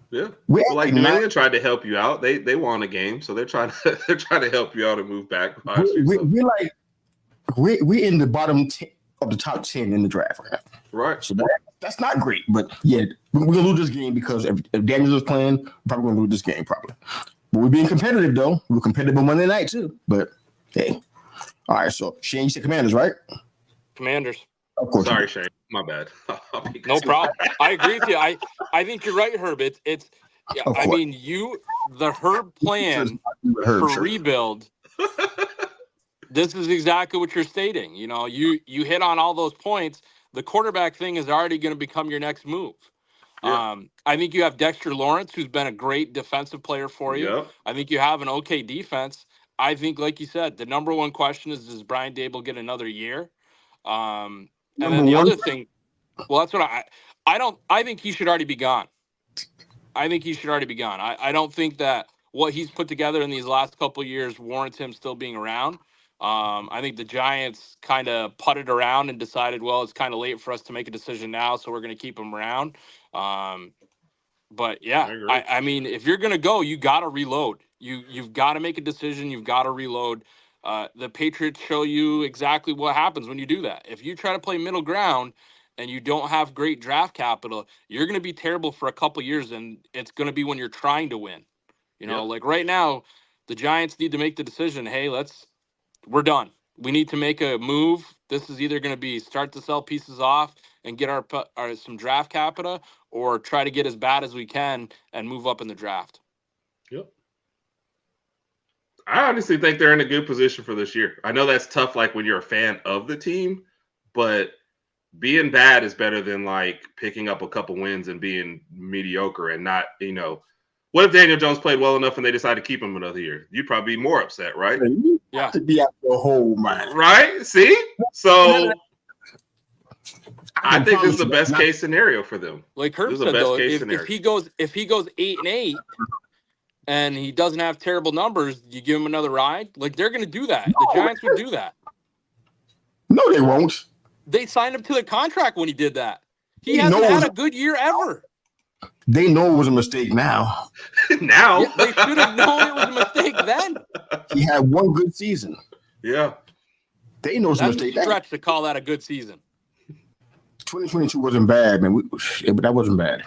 Yeah, well, like New England tried to help you out. They won a game, so they're trying to help you out and move back. We're in the bottom 10 of the top 10 in the draft. Right. So that's not great. But, yeah, we're going to lose this game because if Daniels is playing, we're probably going to lose this game probably. But we're being competitive, though. We're competitive on Monday night, too. But, hey. All right, so Shane, you said Commanders, right? Commanders. Of course. Sorry, Shane. My bad. No problem. I agree with you. I think you're right, Herb. It's yeah, I mean, the Herb plan for rebuild – this is exactly what you're stating. You know, you hit on all those points. the quarterback thing is already going to become your next move. Yeah. I think you have Dexter Lawrence, who's been a great defensive player for you. Yep. I think you have an okay defense. I think, like you said, the number one question is, does Brian Dable get another year? And then the other thing, well, that's what I think he should already be gone. I think he should already be gone. I don't think that what he's put together in these last couple of years warrants him still being around. I think the Giants kind of putted around and decided, well, it's kind of late for us to make a decision now, so we're going to keep him around. But yeah, I mean, if you're going to go, you got to reload. You've got to make a decision. You've got to reload. The Patriots show you exactly what happens when you do that. If you try to play middle ground and you don't have great draft capital, you're going to be terrible for a couple years, and it's going to be when you're trying to win. Like right now, the Giants need to make the decision, hey, we're done. We need to make a move. This is either going to be start to sell pieces off and get our some draft capital, or try to get as bad as we can and move up in the draft. Yep. I honestly think they're in a good position for this year. I know that's tough, like when you're a fan of the team, but being bad is better than like picking up a couple wins and being mediocre and not, what if Daniel Jones played well enough and they decide to keep him another year? You'd probably be more upset, right? Yeah. To be out the whole man. Right? See? So I think this is the best case scenario for them. Like Herb said, though, if he goes 8-8 and he doesn't have terrible numbers, you give him another ride. Like they're going to do that. The Giants would do that. No, they won't. They signed him to the contract when he did that. He hasn't had a good year ever. They know it was a mistake now. Now. Yeah, they should have known it was a mistake then. He had one good season. Yeah. They know it's a mistake. That's a stretch to call that a good season. 2022 wasn't bad, man. But that wasn't bad.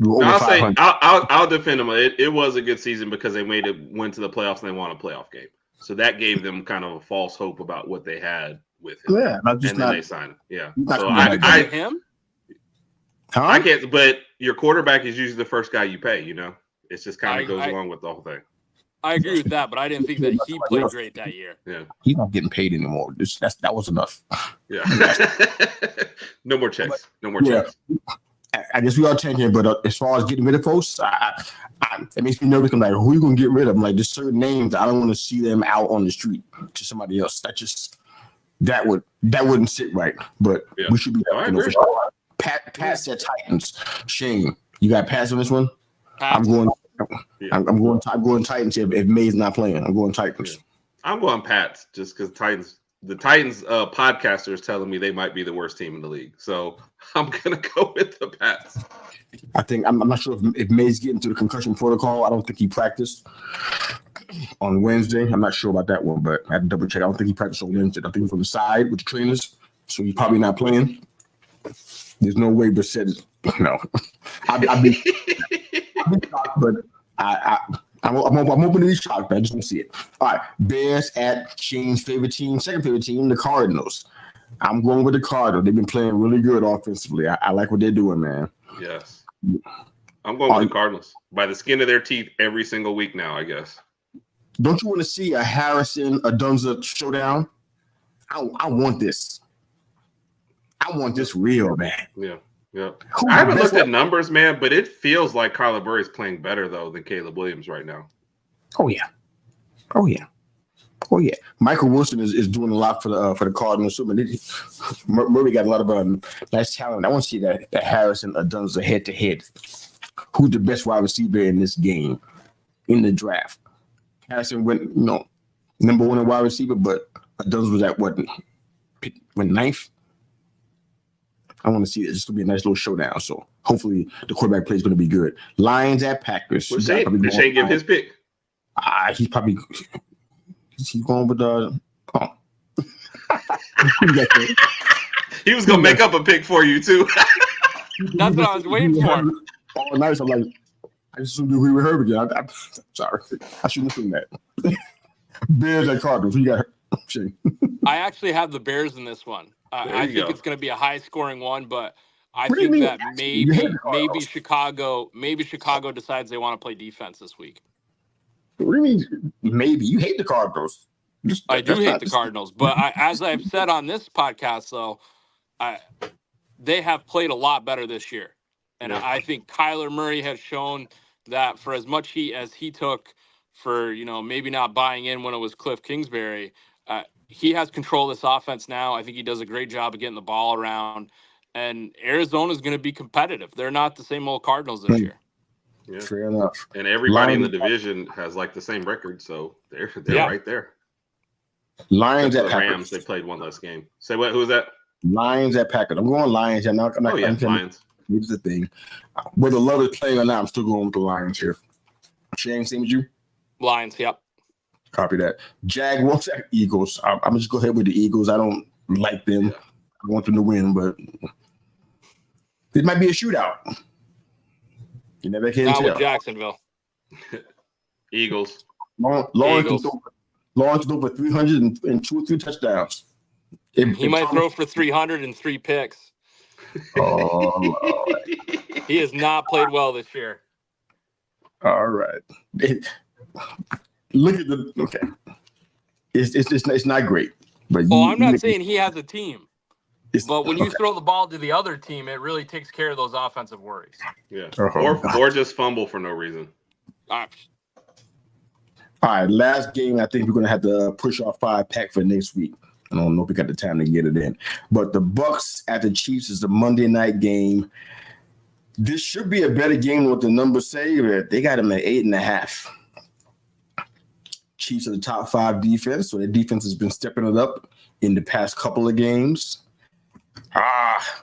I'll defend them. It was a good season because they went to the playoffs and they won a playoff game. So that gave them kind of a false hope about what they had with him. Yeah, then they signed him. Yeah. So him? Huh? I can't, but your quarterback is usually the first guy you pay, It's just kind of goes along with the whole thing. I agree with that, but I didn't think that he played great that year. Yeah. He's not getting paid anymore. That was enough. Yeah. No more checks. No more checks. I guess we are changing, but as far as getting rid of folks, it makes me nervous. I'm like, who are you going to get rid of? I'm like, there's certain names I don't want to see them out on the street to somebody else. That wouldn't sit right. But we should be. For sure. Pat said Titans. Shane, you got Pats on this one? I'm going Titans if May's not playing. I'm going Titans. Yeah. I'm going Pats just because the Titans podcaster is telling me they might be the worst team in the league. So I'm gonna go with the Pats. I think I'm not sure if May's getting to the concussion protocol. I don't think he practiced on Wednesday. I'm not sure about that one, but I had to double check. I don't think he practiced on Wednesday. I think he's on the side with the trainers, so he's probably not playing. There's no way Brissett is. No, I've been shocked, but I'm open to be shocked, but I just want to see it. All right, Bears at Shane's second favorite team, the Cardinals. I'm going with the Cardinals. They've been playing really good offensively. I like what they're doing, man. Yes, I'm going with the Cardinals by the skin of their teeth every single week now, I guess. Don't you want to see a Harrison Adunza showdown? I want this. I want this real, man. Yeah. Yeah. I haven't looked at numbers, man, but it feels like Kyler Murray is playing better though than Caleb Williams right now. Oh yeah. Michael Wilson is doing a lot for the Cardinals. So Murray got a lot of nice talent. I want to see that Harrison Adunza head to head. Who's the best wide receiver in this game in the draft? Harrison went number one in wide receiver, but Adunza was at went ninth. I want to see this. It's going to be a nice little showdown. So hopefully the quarterback play is going to be good. Lions at Packers. Did Shane give his pick? He's probably going with He was going to make up a pick for you too. That's what I was waiting for. Oh, nice. I'm like, I just assumed we were Herb again. I'm sorry. I shouldn't have seen that. Bears at Cardinals. Who you got? Shane. I actually have the Bears in this one. I think it's going to be a high-scoring one, but I think that maybe Chicago decides they want to play defense this week. What do you mean? Maybe you hate the Cardinals. I do hate the Cardinals, but as I've said on this podcast, though, they have played a lot better this year. And I think Kyler Murray has shown that for as much heat as he took for, maybe not buying in when it was Cliff Kingsbury, he has control of this offense now. I think he does a great job of getting the ball around. And Arizona's going to be competitive. They're not the same old Cardinals this year. Yeah. Fair enough. And everybody in the division has like the same record, so they're right there. Lions at Packers. Rams, they played one less game. Say what? Who was that? Lions at Packers. I'm going Lions. I'm not Lions. Here's the thing. Whether Love is playing or not, I'm still going with the Lions here. Shane, same as you? Lions, yep. Copy that. Jaguars at Eagles. I'm going to just go ahead with the Eagles. I don't like them. Yeah. I want them to win, but it might be a shootout. You never can tell. Not with Jacksonville. Eagles. Lawrence threw for 300 and 2 or 3 touchdowns. He might throw for 303 picks. Oh, Lord. He has not played well this year. All right. Look at the – okay. It's not great. But I'm not saying he has a team. But when you throw the ball to the other team, it really takes care of those offensive worries. Yeah. Or just fumble for no reason. All right, last game. I think we're going to have to push our 5-pack for next week. I don't know if we got the time to get it in. But the Bucks at the Chiefs is the Monday night game. This should be a better game than what the numbers say. But they got them at 8.5. Chiefs are the top 5 defense, so their defense has been stepping it up in the past couple of games.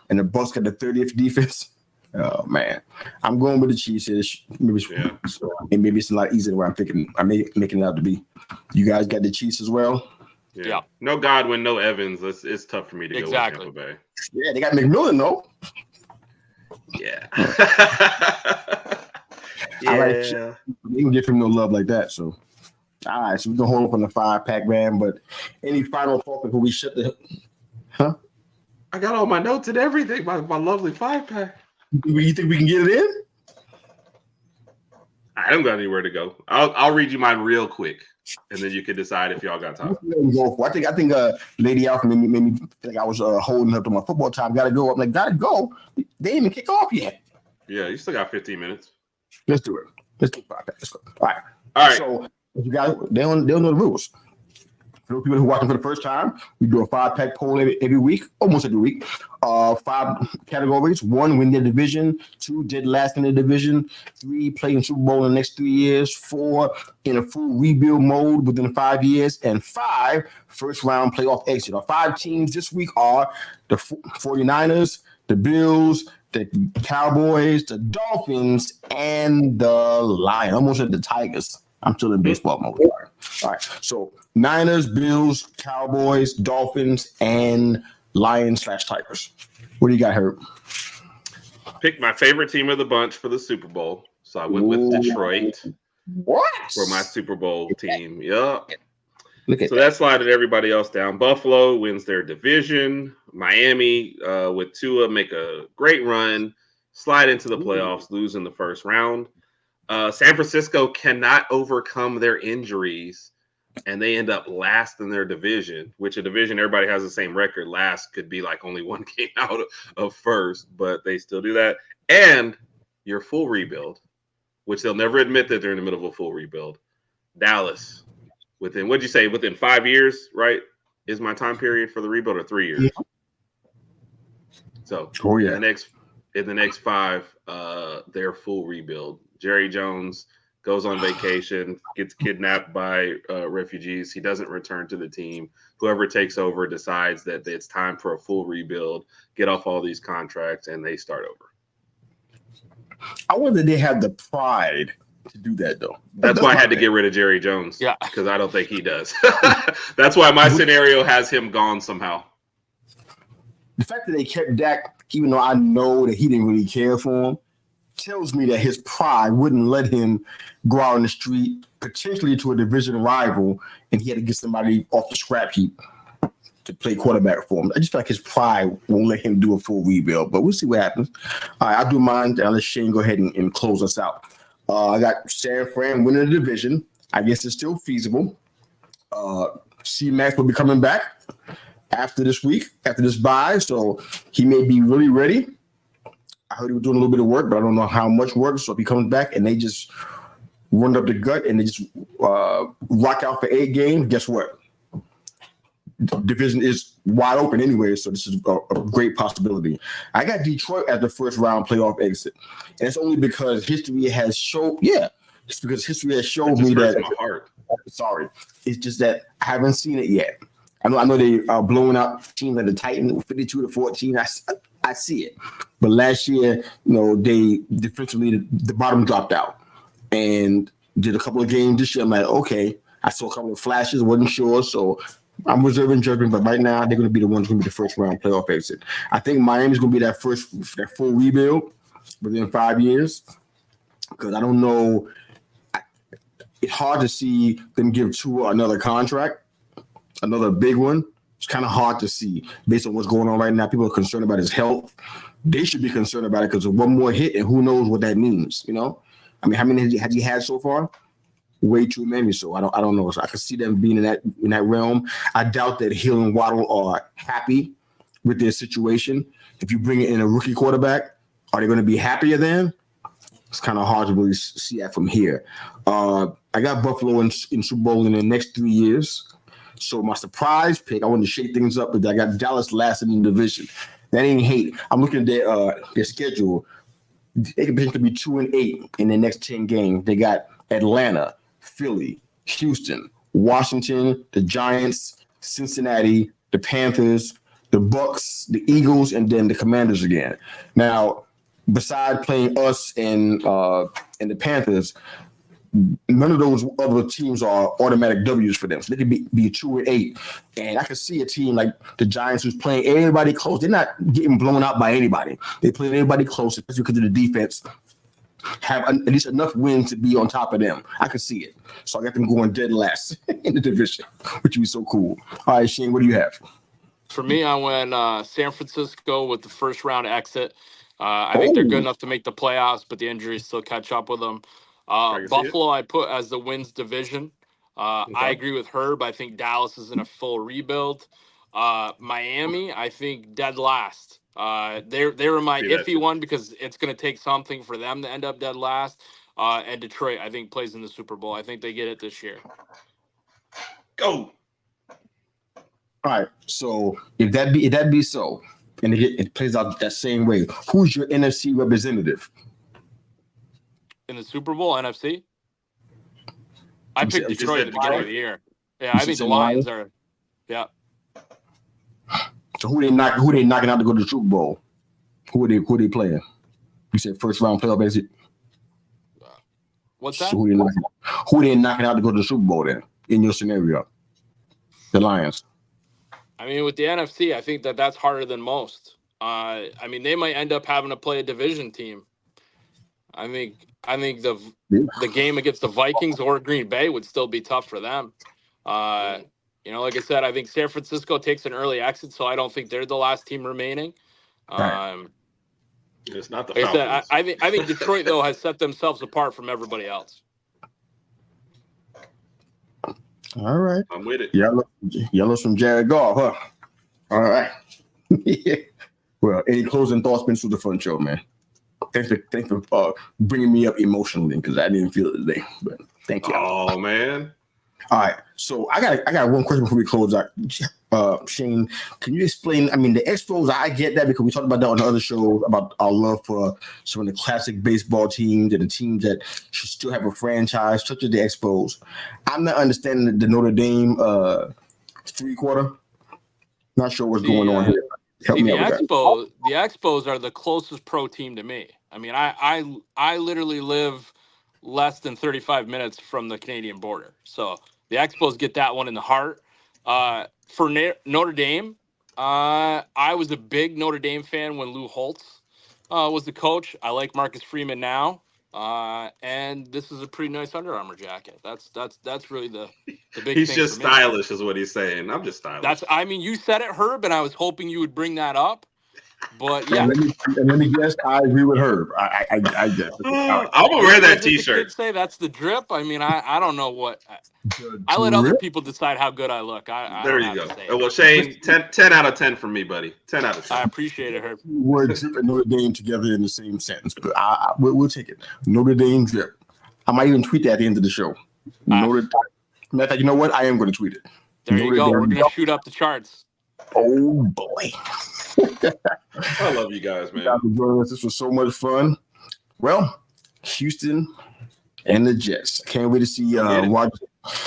And the Bucks got the 30th defense. Oh, man. I'm going with the Chiefs here. Maybe it's a lot easier than what I'm thinking. I'm making it out to be. You guys got the Chiefs as well? Yeah. No Godwin, no Evans. It's tough for me to go with Tampa Bay. Yeah, they got McMillan, though. Yeah. I like it. They can give him no love like that, so. All right, so we're going to hold up on the 5-pack, man. But any final thought before we shut the – huh? I got all my notes and everything, my lovely 5-pack. You think we can get it in? I don't got anywhere to go. I'll read you mine real quick, and then you can decide if y'all got time. I think Lady Alpha made me feel like I was holding up to my football time. Got to go. I'm like, got to go. They didn't even kick off yet. Yeah, you still got 15 minutes. Let's do it. Let's do 5-pack. Let's go. All right. So you guys, they don't know the rules. For those people who are watching for the first time, we do a 5-pack poll every week, almost every week. 5 categories: 1, win their division; 2, dead last in the division; 3, play in Super Bowl in the next 3 years; 4, in a full rebuild mode within 5 years; and 5, first round playoff exit. Our 5 teams this week are the 49ers, the Bills, the Cowboys, the Dolphins, and the Lions. Almost at the Tigers. I'm still in baseball mode. All right. So Niners, Bills, Cowboys, Dolphins, and Lions/Tigers. What do you got, Herb? Picked my favorite team of the bunch for the Super Bowl. So I went with Detroit. What? For my Super Bowl team. Yup. So that slided everybody else down. Buffalo wins their division. Miami with Tua make a great run, slide into the playoffs, lose in the first round. San Francisco cannot overcome their injuries, and they end up last in their division, which a division everybody has the same record. Last could be like only 1 game out of first, but they still do that. And your full rebuild, which they'll never admit that they're in the middle of a full rebuild. Dallas, within 5 years, right, is my time period for the rebuild, or 3 years? Yeah. So in the next 5, their full rebuild. Jerry Jones goes on vacation, gets kidnapped by refugees. He doesn't return to the team. Whoever takes over decides that it's time for a full rebuild, get off all these contracts, and they start over. I wonder if they have the pride to do that, though. That's why I had to get rid of Jerry Jones. Yeah. Because I don't think he does. That's why my scenario has him gone somehow. The fact that they kept Dak, even though I know that he didn't really care for him, tells me that his pride wouldn't let him go out on the street, potentially to a division rival, and he had to get somebody off the scrap heap to play quarterback for him. I just feel like his pride won't let him do a full rebuild, but we'll see what happens. All right, I'll do mine. I'll let Shane go ahead and close us out. I got San Fran winning the division. I guess it's still feasible. C-Max will be coming back. after this week, after this bye, so he may be really ready. I heard he was doing a little bit of work, but I don't know how much work. So if he comes back and they just run up the gut and they just rock out for 8 games, guess what? The division is wide open anyway, so this is a great possibility. I got Detroit as the first round playoff exit, and it's only because history has showed. Yeah, it's because history has showed me that. My heart. Sorry, it's just that I haven't seen it yet. I know they are blowing out teams like the Titans 52-14. I see it, but last year, they defensively the bottom dropped out, and did a couple of games this year. I'm like, okay, I saw a couple of flashes, wasn't sure, so I'm reserving judgment. But right now, they're going to be the ones going to be the first round playoff exit. I think Miami's going to be that full rebuild within 5 years, because I don't know. It's hard to see them give Tua another contract, another big one. It's kind of hard to see based on what's going on right now. People are concerned about his health. They should be concerned about it because of one more hit, and who knows what that means, I mean, how many has he had so far? Way too many. So I don't know. So I can see them being in that realm. I doubt that Hill and Waddle are happy with their situation. If you bring in a rookie quarterback, are they going to be happier then? It's kind of hard to really see that from here. I got Buffalo in Super Bowl in the next 3 years. So my surprise pick, I wanted to shake things up, but I got Dallas last in the division. That ain't hate. I'm looking at their schedule. They could potentially be 2-8 in the next 10 games. They got Atlanta, Philly, Houston, Washington, the Giants, Cincinnati, the Panthers, the Bucks, the Eagles, and then the Commanders again. Now, besides playing us and the Panthers, none of those other teams are automatic W's for them. So they could be 2-8. And I could see a team like the Giants who's playing everybody close. They're not getting blown out by anybody. They play everybody close, especially because of the defense. Have at least enough wins to be on top of them. I could see it. So I got them going dead last in the division, which would be so cool. All right, Shane, what do you have? For me, I went San Francisco with the first round exit. I think they're good enough to make the playoffs, but the injuries still catch up with them. Buffalo, I put as the wins division. Okay. I agree with Herb. I think Dallas is in a full rebuild. Miami, I think dead last. They were my iffy one because it's going to take something for them to end up dead last. And Detroit, I think, plays in the Super Bowl. I think they get it this year. Go. All right. So if that be so, and it plays out that same way, who's your NFC representative? In the Super Bowl, NFC? I picked Detroit at the beginning of the year. Yeah, I think the Lions are. Yeah. So who they knocking out to go to the Super Bowl? Who are they playing? You said first round playoff exit. What's that? So who they knocking out to go to the Super Bowl then? In your scenario, the Lions. I mean, with the NFC, I think that's harder than most. I mean, they might end up having to play a division team. I think the game against the Vikings or Green Bay would still be tough for them. Like I said, I think San Francisco takes an early exit, so I don't think they're the last team remaining. It's not the like Falcons. I said, I think Detroit though has set themselves apart from everybody else. All right, I'm with it. Yellows from Jared Goff, huh? All right. Well, any closing thoughts? Been through the fun show, man. Thanks for bringing me up emotionally because I didn't feel it today. But thank you. Oh man. All right. So I got one question before we close out. Shane, can you explain? I mean, the Expos, I get that because we talked about that on the other show about our love for some of the classic baseball teams and the teams that should still have a franchise, such as the Expos. I'm not understanding the Notre Dame 3-quarter. Not sure what's going on here. Help me out with that. The Expos are the closest pro team to me. I mean, I literally live less than 35 minutes from the Canadian border. So the Expos get that one in the heart. For Notre Dame, I was a big Notre Dame fan when Lou Holtz was the coach. I like Marcus Freeman now. And this is a pretty nice Under Armour jacket. That's really the big he's thing. He's just stylish is what he's saying. I'm just stylish. You said it, Herb, and I was hoping you would bring that up. But yeah, and let me guess. I agree with Herb. I guess. I'm gonna wear that What did the T-shirt. kids say that's the drip. I mean, I don't know what. The I let other drip? people decide how good I look. I There don't you have go. to say it. Well, Shane, 10 out of 10 from me, buddy. 10 out of 10. I appreciate it, Herb. Word drip and Notre Dame together in the same sentence, but we'll take it. Notre Dame drip. I might even tweet that at the end of the show. Matter of fact, you know what? I am going to tweet it. There you Notre go. Dame We're going to drip. shoot up the charts. Oh boy! I love you guys, man. Guys for joining us. This was so much fun. Well, Houston and the Jets. Can't wait to see Roger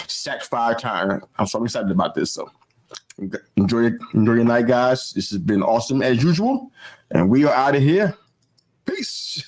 sack 5 times. I'm so excited about this. So enjoy your night, guys. This has been awesome as usual, and we are out of here. Peace.